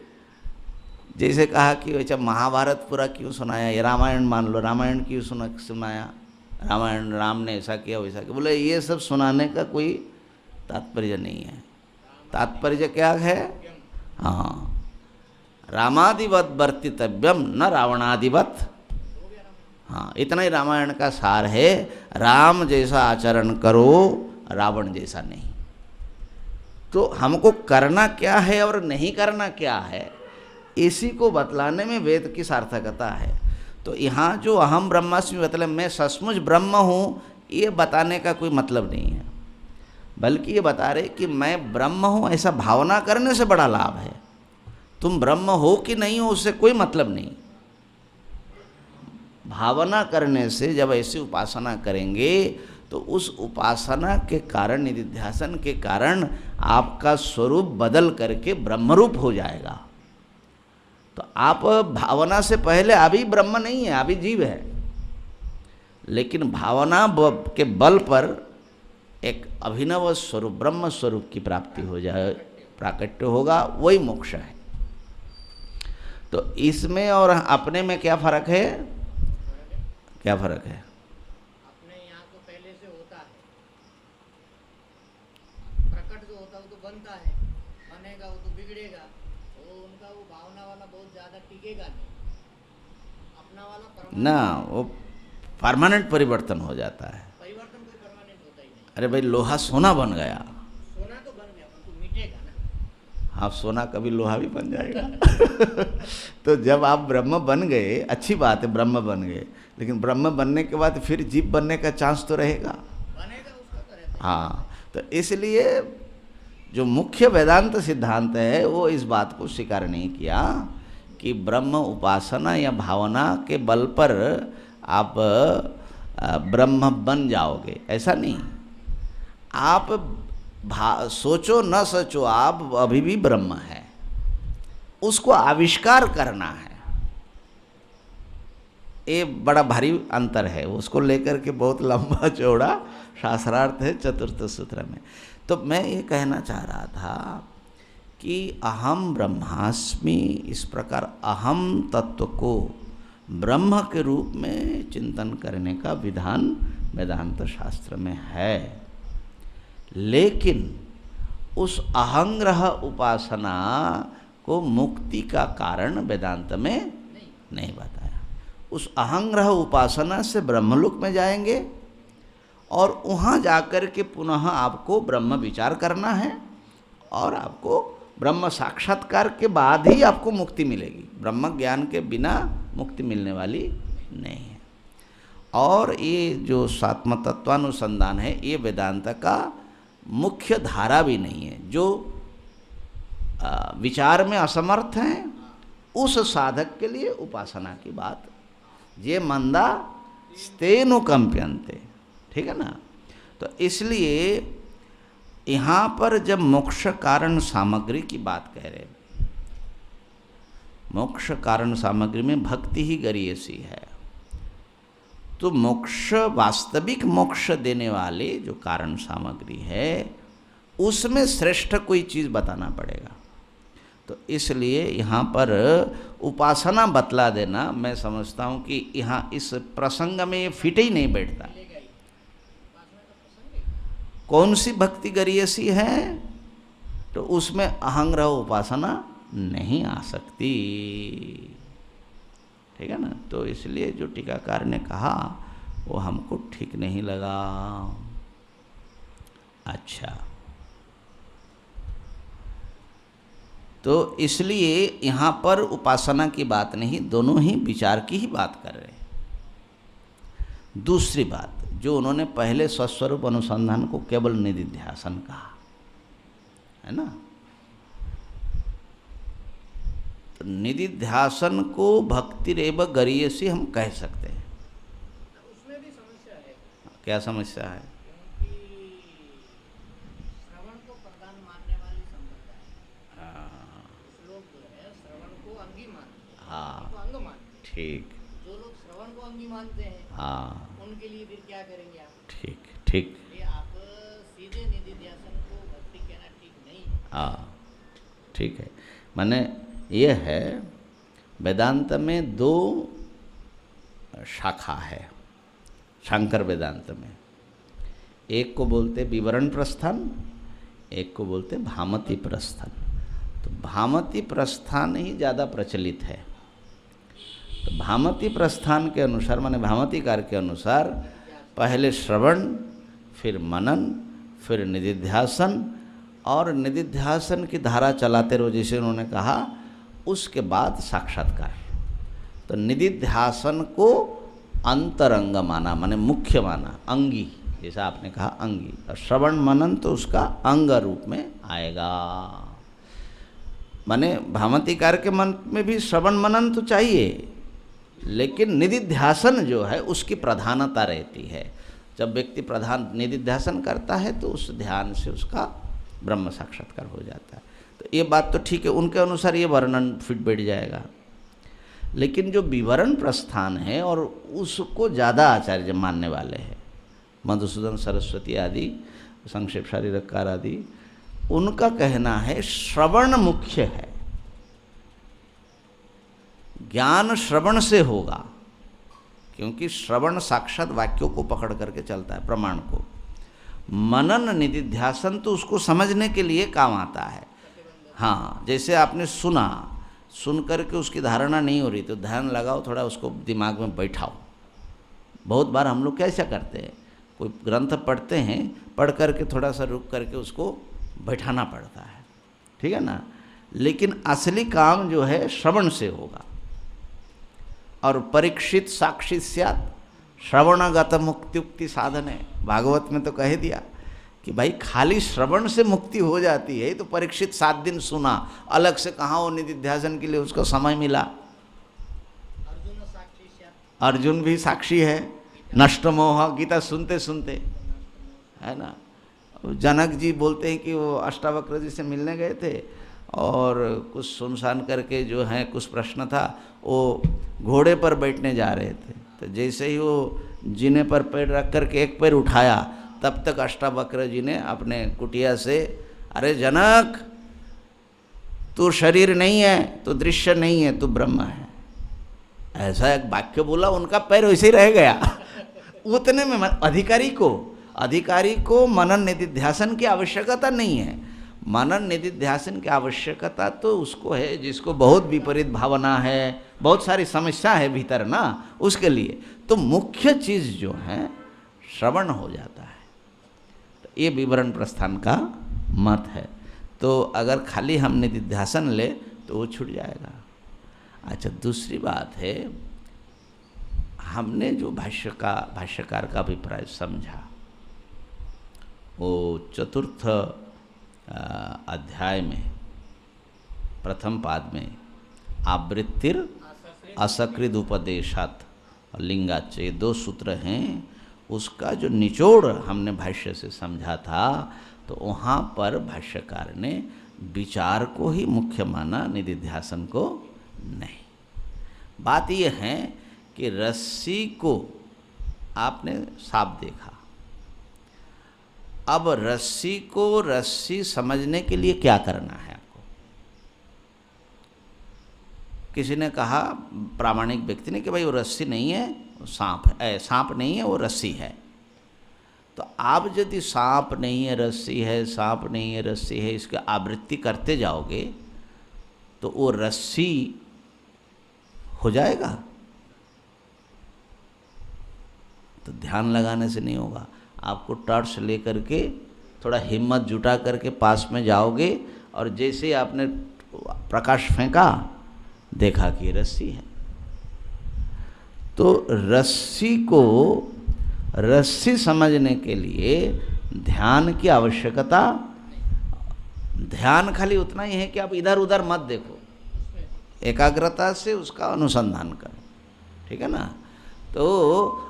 जैसे कहा कि अच्छा महाभारत पूरा क्यों सुनाया, ये रामायण मान लो, रामायण क्यों सुनाया, रामायण राम ने ऐसा किया वैसा किया। बोले ये सब सुनाने का कोई तात्पर्य नहीं है। तात्पर्य क्या है, हाँ, रामादिवत वर्तितव्यम न रावणादिवत। हाँ, इतना ही रामायण का सार है। राम जैसा आचरण करो, रावण जैसा नहीं। तो हमको करना क्या है और नहीं करना क्या है, इसी को बतलाने में वेद की सार्थकता है। तो यहाँ जो अहम ब्रह्मास्मि मतलब मैं सचमुच ब्रह्म हूँ, ये बताने का कोई मतलब नहीं है, बल्कि ये बता रहे कि मैं ब्रह्म हूँ, ऐसा भावना करने से बड़ा लाभ है। तुम ब्रह्म हो कि नहीं हो उससे कोई मतलब नहीं। भावना करने से जब ऐसी उपासना करेंगे तो उस उपासना के कारण, निधिध्यासन के कारण आपका स्वरूप बदल करके ब्रह्मरूप हो जाएगा। तो आप भावना से पहले अभी ब्रह्म नहीं है, अभी जीव है, लेकिन भावना के बल पर एक अभिनव स्वरूप, ब्रह्म स्वरूप की प्राप्ति हो जाए, प्राकट्य होगा, वही मोक्ष है। तो इसमें और अपने में क्या फर्क है, क्या फर्क है? अपने यहाँ तो पहले से होता है, प्रकट जो होता है वो तो बनता है, बनेगा वो तो बिगड़ेगा, वो उनका वो भावना वाला बहुत ज़्यादा टिकेगा नहीं, अपना वाला परमात्मा ना। वो परमानेंट परिवर्तन हो जाता है। परिवर्तन कोई परमानेंट होता ही नहीं। अरे भाई लोहा सोना बन गया, सोना तो बन गया परंतु मिटेगा ना। हाँ सोना कभी लोहा भी बन जाएगा। तो जब आप ब्रह्म बन गए, अच्छी बात है ब्रह्म बन गए, लेकिन ब्रह्म बनने के बाद फिर जीव बनने का चांस तो रहेगा। बनेगा उसका तो रहता है। हाँ, तो इसलिए जो मुख्य वेदांत सिद्धांत है वो इस बात को स्वीकार नहीं किया कि ब्रह्म उपासना या भावना के बल पर आप ब्रह्म बन जाओगे, ऐसा नहीं। आप सोचो न सोचो आप अभी भी ब्रह्म है, उसको आविष्कार करना है। ये बड़ा भारी अंतर है, उसको लेकर के बहुत लंबा चौड़ा शास्त्रार्थ है चतुर्थ सूत्र में। तो मैं ये कहना चाह रहा था कि अहम ब्रह्मास्मि, इस प्रकार अहम तत्व को ब्रह्म के रूप में चिंतन करने का विधान वेदांत शास्त्र में है, लेकिन उस अहंग्रह उपासना को मुक्ति का कारण वेदांत में नहीं बताया। उस अहंग्रह उपासना से ब्रह्मलोक में जाएंगे और वहाँ जाकर के पुनः आपको ब्रह्म विचार करना है और आपको ब्रह्म साक्षात्कार के बाद ही आपको मुक्ति मिलेगी। ब्रह्म ज्ञान के बिना मुक्ति मिलने वाली नहीं है। और ये जो सात्म तत्वानुसंधान है ये वेदांत का मुख्य धारा भी नहीं है। जो विचार में असमर्थ हैं उस साधक के लिए उपासना की बात, ये मंदा स्तेनुकंप्यन्ते, ठीक है ना। तो इसलिए यहाँ पर जब मोक्ष कारण सामग्री की बात कह रहे हैं, मोक्ष कारण सामग्री में भक्ति ही गरीयसी है, तो मोक्ष वास्तविक मोक्ष देने वाले जो कारण सामग्री है उसमें श्रेष्ठ कोई चीज़ बताना पड़ेगा। तो इसलिए यहाँ पर उपासना बतला देना मैं समझता हूँ कि यहाँ इस प्रसंग में ये फिट ही नहीं बैठता। कौन सी भक्ति गरीयसी है, तो उसमें अहंग्रह उपासना नहीं आ सकती, ठीक है ना। तो इसलिए जो टीकाकार ने कहा वो हमको ठीक नहीं लगा। अच्छा, तो इसलिए यहाँ पर उपासना की बात नहीं, दोनों ही विचार की ही बात कर रहे हैं। दूसरी बात, जो उन्होंने पहले स्वस्वरूप अनुसंधान को केवल निधिध्यासन कहा है ना, तो निधिध्यासन को भक्ति रेव गरीयसी हम कह सकते हैं। उसमें भी समस्या है। क्या समस्या है? क्योंकि श्रवण को प्रधान मानने वाली संप्रदाय हाँ, लोग जो है श्रवण को अंगी मानते हैं, हाँ, को अंग मानते हैं। ठीक, जो लोग श्रवण को अंगी मानते हैं हाँ, उनके लिए फिर क्या करेंगे आप? ठीक ठीक, ये आप सीधे निधिध्यासन को भक्ति कहना ठीक नहीं। हाँ ठीक है। माने ये है वेदांत में दो शाखा है शंकर वेदांत में, एक को बोलते विवरण प्रस्थान, एक को बोलते भामती प्रस्थान। तो भामती प्रस्थान ही ज़्यादा प्रचलित है। तो भामती प्रस्थान के अनुसार माने भामतीकार के अनुसार पहले श्रवण, फिर मनन, फिर निधिध्यासन, और निधिध्यासन की धारा चलाते रहो जैसे उन्होंने कहा, उसके बाद साक्षात्कार। तो निधिध्यासन को अंतरंग माना, माने मुख्य माना, अंगी, जैसा आपने कहा अंगी, और श्रवण मनन तो उसका अंग रूप में आएगा। माने भामतीकार के मन में भी श्रवण मनन तो चाहिए, लेकिन निधिध्यासन जो है उसकी प्रधानता रहती है। जब व्यक्ति प्रधान निधिध्यासन करता है तो उस ध्यान से उसका ब्रह्म साक्षात्कार हो जाता है। तो ये बात तो ठीक है, उनके अनुसार ये वर्णन फिट बैठ जाएगा। लेकिन जो विवरण प्रस्थान है और उसको ज़्यादा आचार्य मानने वाले हैं, मधुसूदन सरस्वती आदि, संक्षेप शारीरकार आदि, उनका कहना है श्रवण मुख्य है, ज्ञान श्रवण से होगा, क्योंकि श्रवण साक्षात वाक्यों को पकड़ करके चलता है, प्रमाण को। मनन निधिध्यासन तो उसको समझने के लिए काम आता है। हाँ, जैसे आपने सुना, सुन करके उसकी धारणा नहीं हो रही तो ध्यान लगाओ, थोड़ा उसको दिमाग में बैठाओ, बहुत बार हम लोग कैसा करते हैं, कोई ग्रंथ पढ़ते हैं, पढ़ करके थोड़ा सा रुक करके उसको बैठाना पड़ता है, ठीक है ना। लेकिन असली काम जो है श्रवण से होगा। और परीक्षित साक्षी स्यात् श्रवणगत मुक्त्युक्ति साधन है, भागवत में तो कह दिया कि भाई खाली श्रवण से मुक्ति हो जाती है। तो परीक्षित 7 दिन सुना, अलग से कहाँ वो निधिध्यासन के लिए उसको समय मिला। अर्जुन भी साक्षी है, नष्ट मोह गीता सुनते सुनते, है ना। जनक जी बोलते हैं कि वो अष्टावक्र जी से मिलने गए थे और कुछ सुनसान करके जो है कुछ प्रश्न था, वो घोड़े पर बैठने जा रहे थे, तो जैसे ही वो जीने पर पैर रख करके एक पैर उठाया, तब तक अष्टावक्र जी ने अपने कुटिया से, अरे जनक तू शरीर नहीं है, तू दृश्य नहीं है, तू ब्रह्म है, ऐसा एक वाक्य बोला, उनका पैर वैसे ही रह गया। उतने में अधिकारी को मनन निधिध्यासन की आवश्यकता नहीं है। मनन निधिध्यासन की आवश्यकता तो उसको है जिसको बहुत विपरीत भावना है, बहुत सारी समस्या है भीतर ना, उसके लिए तो मुख्य चीज़ जो है श्रवण हो जाता है। तो ये विवरण प्रस्थान का मत है। तो अगर खाली हम निधिध्यासन ले तो वो छूट जाएगा। अच्छा, दूसरी बात है, हमने जो भाष्यकार का अभिप्राय समझा, वो 4th अध्याय में प्रथम पाद में आवृत्तिर असकृद उपदेशात् लिंगाच्च, ये 2 सूत्र हैं, उसका जो निचोड़ हमने भाष्य से समझा था, तो वहाँ पर भाष्यकार ने विचार को ही मुख्य माना, निधिध्यासन को नहीं। बात यह है कि रस्सी को आपने सांप देखा, अब रस्सी को रस्सी समझने के लिए क्या करना है आपको? किसी ने कहा, प्रामाणिक व्यक्ति ने, कि भाई वो रस्सी नहीं है, वो सांप है, सांप नहीं है, वो रस्सी है। तो आप यदि सांप नहीं है रस्सी है, सांप नहीं है रस्सी है, इसकी आवृत्ति करते जाओगे तो वो रस्सी हो जाएगा? तो ध्यान लगाने से नहीं होगा। आपको टॉर्च लेकर के थोड़ा हिम्मत जुटा करके पास में जाओगे, और जैसे ही आपने प्रकाश फेंका, देखा कि रस्सी है। तो रस्सी को रस्सी समझने के लिए ध्यान की आवश्यकता, ध्यान खाली उतना ही है कि आप इधर उधर मत देखो, एकाग्रता से उसका अनुसंधान करो, ठीक है ना। तो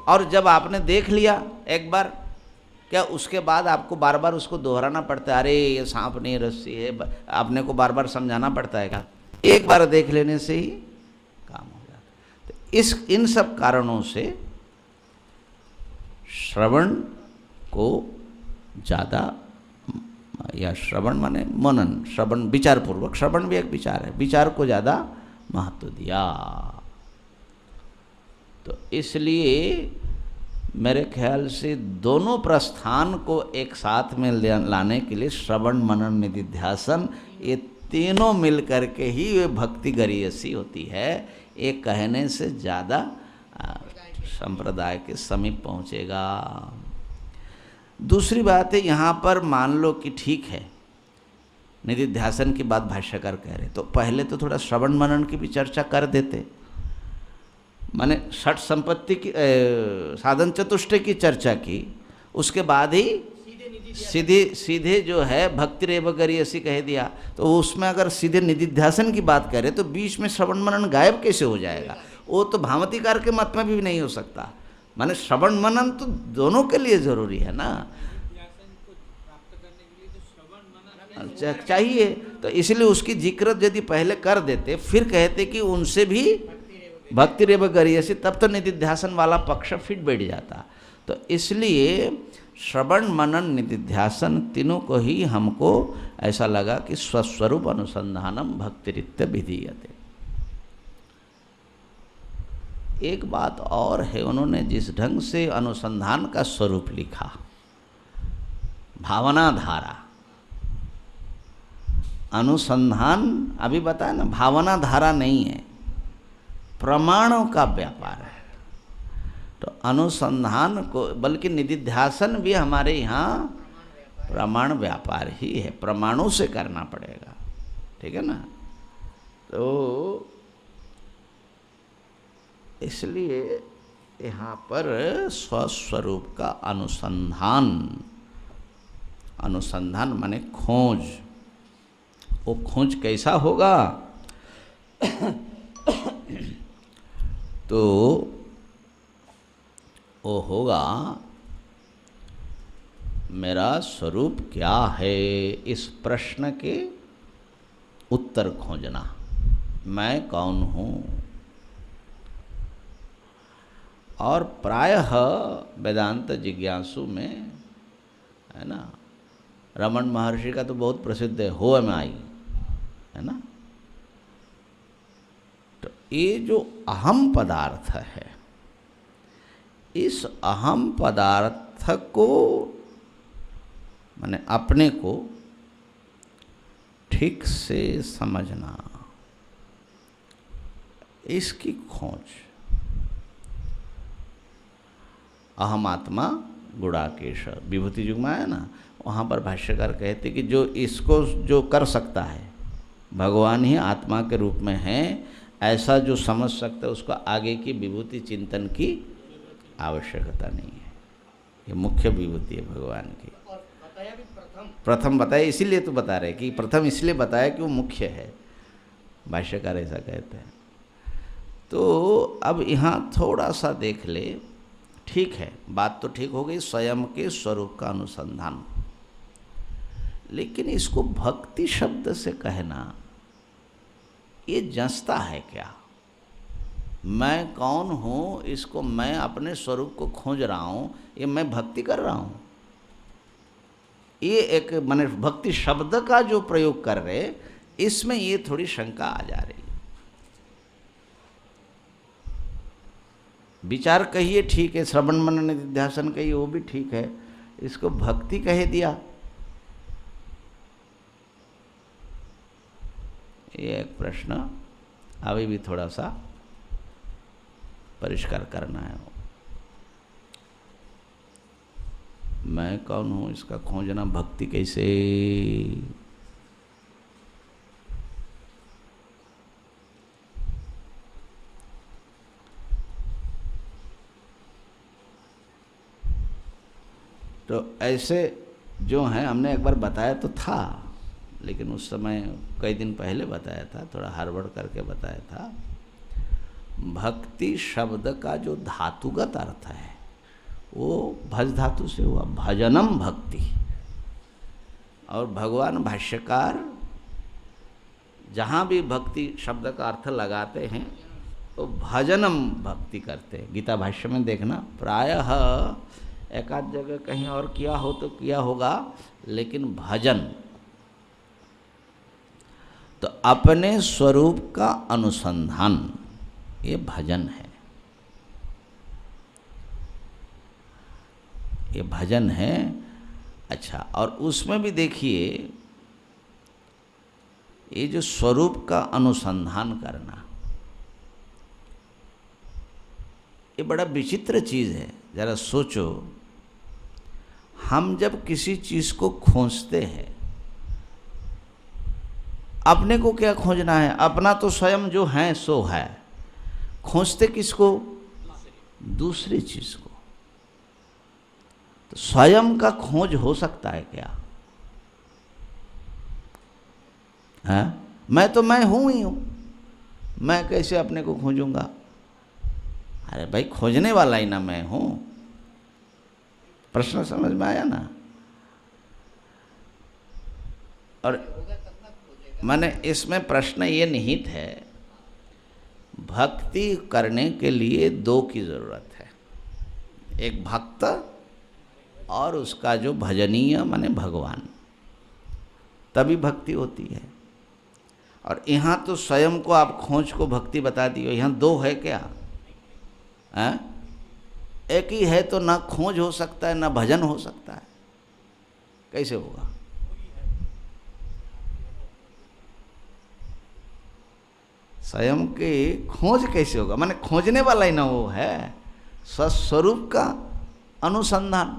और जब आपने देख लिया एक बार, क्या उसके बाद आपको बार बार उसको दोहराना पड़ता है? अरे ये सांप नहीं रस्सी है, आपने को बार बार समझाना पड़ता है क्या? एक बार देख लेने से ही काम हो जाता है। तो इन सब कारणों से श्रवण को ज़्यादा, या श्रवण माने मनन, श्रवण विचारपूर्वक, श्रवण भी एक विचार है, विचार को ज़्यादा महत्व दिया। तो इसलिए मेरे ख्याल से दोनों प्रस्थान को एक साथ में लाने के लिए श्रवण मनन निधिध्यासन, ये तीनों मिल करके ही वे भक्ति गरीयसी होती है। एक कहने से ज़्यादा संप्रदाय के समीप पहुँचेगा। दूसरी बात है, यहाँ पर मान लो कि ठीक है निधिध्यासन की बात भाष्यकार कह रहे, तो पहले तो थोड़ा श्रवण मनन की भी चर्चा कर देते, माने 6 संपत्ति की साधन चतुष्टय की चर्चा की, उसके बाद ही सीधे जो है भक्ति रेव गरीयसी कह दिया। तो उसमें अगर सीधे निधिध्यासन की बात करें तो बीच में श्रवण मनन गायब कैसे हो जाएगा? वो तो भामतीकार के मत में भी नहीं हो सकता। माने श्रवण मनन तो दोनों के लिए जरूरी है ना, चाहिए। तो इसलिए उसकी जिक्र यदि पहले कर देते, फिर कहते कि उनसे भी भक्ति रेव गरीयसी, तब तो निधिध्यासन वाला पक्ष फिट बैठ जाता। तो इसलिए श्रवण मनन निधिध्यासन तीनों को ही हमको ऐसा लगा कि स्वस्वरूप अनुसंधानम भक्तिरित्य विधीयते। एक बात और है, उन्होंने जिस ढंग से अनुसंधान का स्वरूप लिखा, भावना धारा, अनुसंधान अभी बताया ना, भावना धारा नहीं है, प्रमाणों का व्यापार है। तो अनुसंधान को, बल्कि निधिध्यासन भी हमारे यहाँ प्रमाण व्यापार ही है, प्रमाणों से करना पड़ेगा, ठीक है ना। तो इसलिए यहाँ पर स्वस्वरूप का अनुसंधान, अनुसंधान माने खोज। वो खोज कैसा होगा? तो वो होगा मेरा स्वरूप क्या है, इस प्रश्न के उत्तर खोजना। मैं कौन हूँ? और प्रायः वेदांत जिज्ञासु में, है ना, रमन महर्षि का तो बहुत प्रसिद्ध है, हो एम आई, है ना। तो ये जो अहम पदार्थ है, इस अहम पदार्थ को माने अपने को ठीक से समझना, इसकी खोज। अहम आत्मा गुणाकेश विभूति युग में आया ना, वहाँ पर भाष्यकार कहते कि जो इसको जो कर सकता है, भगवान ही आत्मा के रूप में है, ऐसा जो समझ सकता है, उसको आगे की विभूति चिंतन की आवश्यकता नहीं है। ये मुख्य विभूति है भगवान की। और बताया भी प्रथम बताया, इसीलिए तो बता रहे कि प्रथम इसलिए बताया कि वो मुख्य है, भाष्यकार ऐसा कहते हैं। तो अब यहाँ थोड़ा सा देख ले, ठीक है, बात तो ठीक हो गई, स्वयं के स्वरूप का अनुसंधान, लेकिन इसको भक्ति शब्द से कहना ये जंचता है क्या? मैं कौन हूँ, इसको मैं अपने स्वरूप को खोज रहा हूँ, ये मैं भक्ति कर रहा हूँ? ये एक माने भक्ति शब्द का जो प्रयोग कर रहे, इसमें ये थोड़ी शंका आ जा रही। विचार कहिए ठीक है, श्रवण मनन निधिध्यासन कहिए, वो भी ठीक है, इसको भक्ति कह दिया, ये एक प्रश्न अभी भी थोड़ा सा परिष्कार करना है। मैं कौन हूँ, इसका खोजना भक्ति कैसे? तो ऐसे जो हैं, हमने एक बार बताया तो था, लेकिन उस समय कई दिन पहले बताया था, थोड़ा हड़बड़ करके बताया था। भक्ति शब्द का जो धातुगत अर्थ है वो भज धातु से हुआ, भजनम भक्ति। और भगवान भाष्यकार जहाँ भी भक्ति शब्द का अर्थ लगाते हैं तो भजनम भक्ति करते हैं। गीता भाष्य में देखना, प्रायः एक आध जगह कहीं और किया हो तो किया होगा, लेकिन भजन तो अपने स्वरूप का अनुसंधान, ये भजन है, ये भजन है। अच्छा, और उसमें भी देखिए, ये जो स्वरूप का अनुसंधान करना, ये बड़ा विचित्र चीज़ है। जरा सोचो, हम जब किसी चीज़ को खोजते हैं, अपने को क्या खोजना है? अपना तो स्वयं जो है सो है। खोजते किसको? दूसरी चीज़ को। तो स्वयं का खोज हो सकता है क्या? है? मैं तो मैं हूँ ही हूँ, मैं कैसे अपने को खोजूंगा? अरे भाई, खोजने वाला ही ना मैं हूँ। प्रश्न समझ में आया ना? और माने इसमें प्रश्न ये निहित है, भक्ति करने के लिए दो की ज़रूरत है, एक भक्त और उसका जो भजनीय माने भगवान, तभी भक्ति होती है। और यहाँ तो स्वयं को आप खोज को भक्ति बता दियो, यहाँ दो है क्या? है? एक ही है तो ना खोज हो सकता है ना भजन हो सकता है, कैसे होगा? स्वयं की खोज कैसे होगा? माने खोजने वाला ही ना वो है, सत्स्वरूप का अनुसंधान।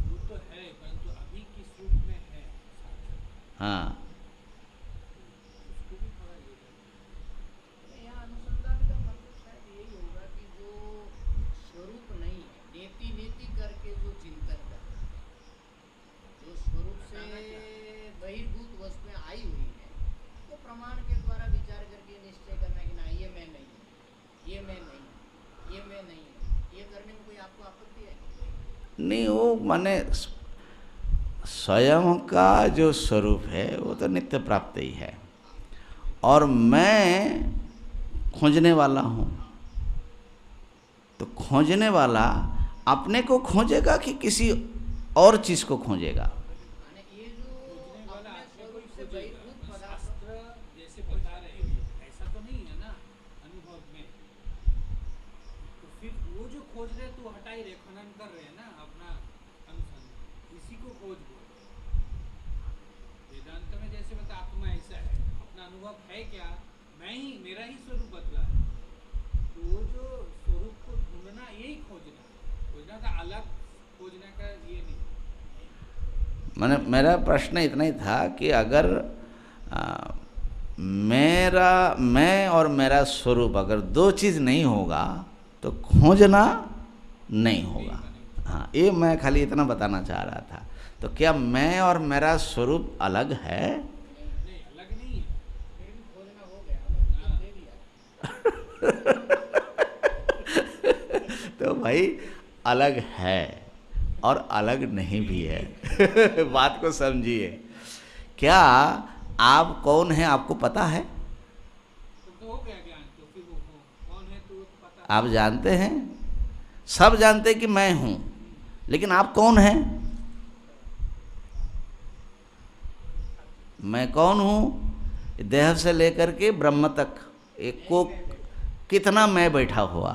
वो तो है, परंतु अभी किस रूप में है हाँ, उसको भी थोड़ा ये है। यहाँ अनुसंधान का मतलब शायद यही होगा कि जो स्वरूप नहीं है, नेति नेति करके जो चिंतन करता है, जो स्वरूप से बहिर्भूत वस्तुएं आई हुई है, तो प्रमाण के द्वारा विचार करके निश्चय करना कि ना ये मैं नहीं हूँ, ये मैं नहीं हूँ, ये मैं नहीं हूँ, ये करने में कोई आपको आपत्ति है? नहीं, वो माने स्वयं का जो स्वरूप है वो तो नित्य प्राप्त ही है, और मैं खोजने वाला हूँ। तो खोजने वाला अपने को खोजेगा कि किसी और चीज़ को खोजेगा? माने ये जो खोजने वाला अपने आत्मा स्वरूप को से खोजेगा। बहिर्भूत पदार्थ, शास्त्र जैसे बता रहे हैं ऐसा तो नहीं है ना अनुभव में। तो फिर वो जो खोज रहे तो हटा ही रहे, खनन कर रहे हैं ना अपना अनुसंधान, इसी को खोज बोलते हैं। वेदांत में जैसे बता आत्मा ऐसा है, अपना अनुभव है क्या, मैं ही, मेरा ही स्वरूप बदला है। तो वो जो स्वरूप को ढूंढना यही खोजना, खोजना का अलग खोजने का ये नहीं। मैंने, मेरा प्रश्न इतना ही था कि अगर मैं और मेरा स्वरूप अगर दो चीज़ नहीं होगा तो खोजना नहीं होगा। हाँ, ये मैं खाली इतना बताना चाह रहा था। तो क्या मैं और मेरा स्वरूप अलग है? नहीं, अलग नहीं है। फिर भी खोजना हो गया, उन्होंने उत्तर दे दिया। तो भाई अलग है और अलग नहीं भी है। बात को समझिए। क्या आप कौन हैं आपको पता है? तो हो गया ज्ञान, तो फिर वो कौन है तो पता। आप जानते हैं, सब जानते हैं कि मैं हूं, लेकिन आप कौन हैं? मैं कौन हूं? देह से लेकर के ब्रह्म तक एक को कितना मैं बैठा हुआ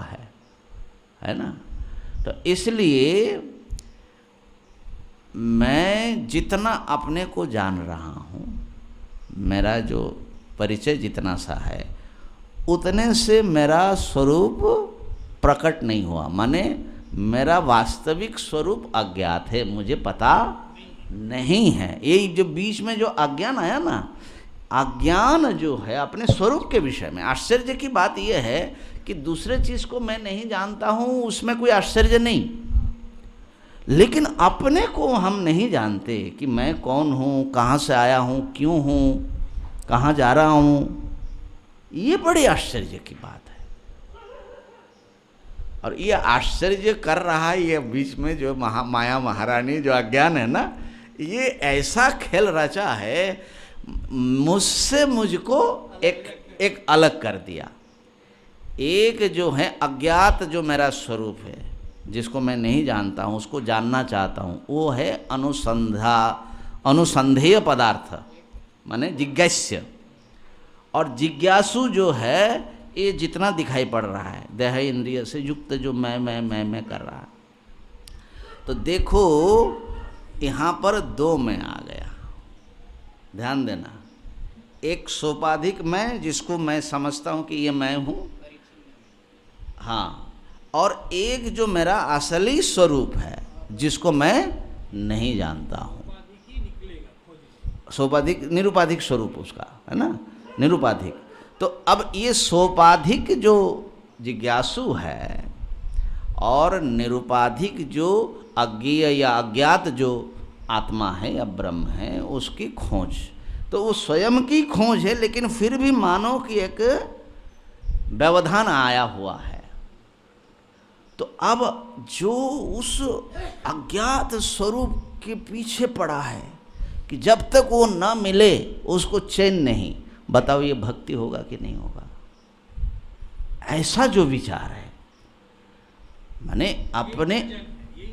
है ना? तो इसलिए मैं जितना अपने को जान रहा हूँ, मेरा जो परिचय जितना सा है, उतने से मेरा स्वरूप प्रकट नहीं हुआ। माने मेरा वास्तविक स्वरूप अज्ञात है, मुझे पता नहीं है। ये जो बीच में जो अज्ञान आया ना, अज्ञान जो है अपने स्वरूप के विषय में, आश्चर्य की बात यह है कि दूसरे चीज़ को मैं नहीं जानता हूँ, उसमें कोई आश्चर्य नहीं, लेकिन अपने को हम नहीं जानते कि मैं कौन हूँ, कहाँ से आया हूँ, क्यों हूँ, कहाँ जा रहा हूँ। ये बड़ी आश्चर्य की बात है। और ये आश्चर्य कर रहा है ये बीच में जो माया महारानी जो अज्ञान है ना, ये ऐसा खेल रचा है, मुझसे मुझको एक अलग कर दिया। एक जो है अज्ञात जो मेरा स्वरूप है, जिसको मैं नहीं जानता हूँ, उसको जानना चाहता हूँ, वो है अनुसंधेय पदार्थ, माने जिज्ञास्य। और जिज्ञासु जो है, ये जितना दिखाई पड़ रहा है देह इंद्रिय से युक्त जो मैं कर रहा है। तो देखो यहाँ पर दो मैं आ गया, ध्यान देना। एक सोपाधिक मैं, जिसको मैं समझता हूँ कि ये मैं हूँ, हाँ, और एक जो मेरा असली स्वरूप है जिसको मैं नहीं जानता हूँ। सोपाधिक निरुपाधिक स्वरूप उसका है ना, निरुपाधिक। तो अब ये सोपाधिक जो जिज्ञासु है और निरुपाधिक जो अज्ञेय या अज्ञात जो आत्मा है या ब्रह्म है, उसकी खोज, तो वो स्वयं की खोज है, लेकिन फिर भी मानो कि एक व्यवधान आया हुआ है। तो अब जो उस अज्ञात स्वरूप के पीछे पड़ा है कि जब तक वो न मिले उसको चैन नहीं, बताओ ये भक्ति होगा कि नहीं होगा? ऐसा जो विचार है, माने अपने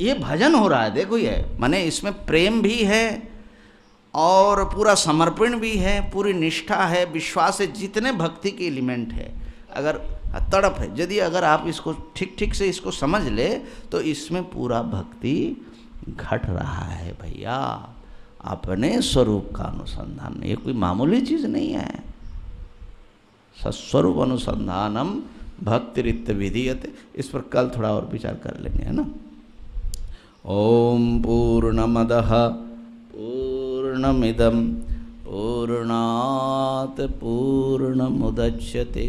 ये भजन हो रहा है। देखो ये माने इसमें प्रेम भी है और पूरा समर्पण भी है, पूरी निष्ठा है, विश्वास है, जितने भक्ति के एलिमेंट है, अगर तड़प है, यदि अगर आप इसको ठीक ठीक से इसको समझ ले तो इसमें पूरा भक्ति घट रहा है भैया। अपने स्वरूप का अनुसंधान, ये कोई मामूली चीज़ नहीं है। सस्वरूप अनुसंधानम भक्तिरित्य विधीयते। इस पर कल थोड़ा और विचार कर लेंगे, है ना। ओम पूर्णमदः पूर्णमिदं पूर्णात् पूर्णमुदच्यते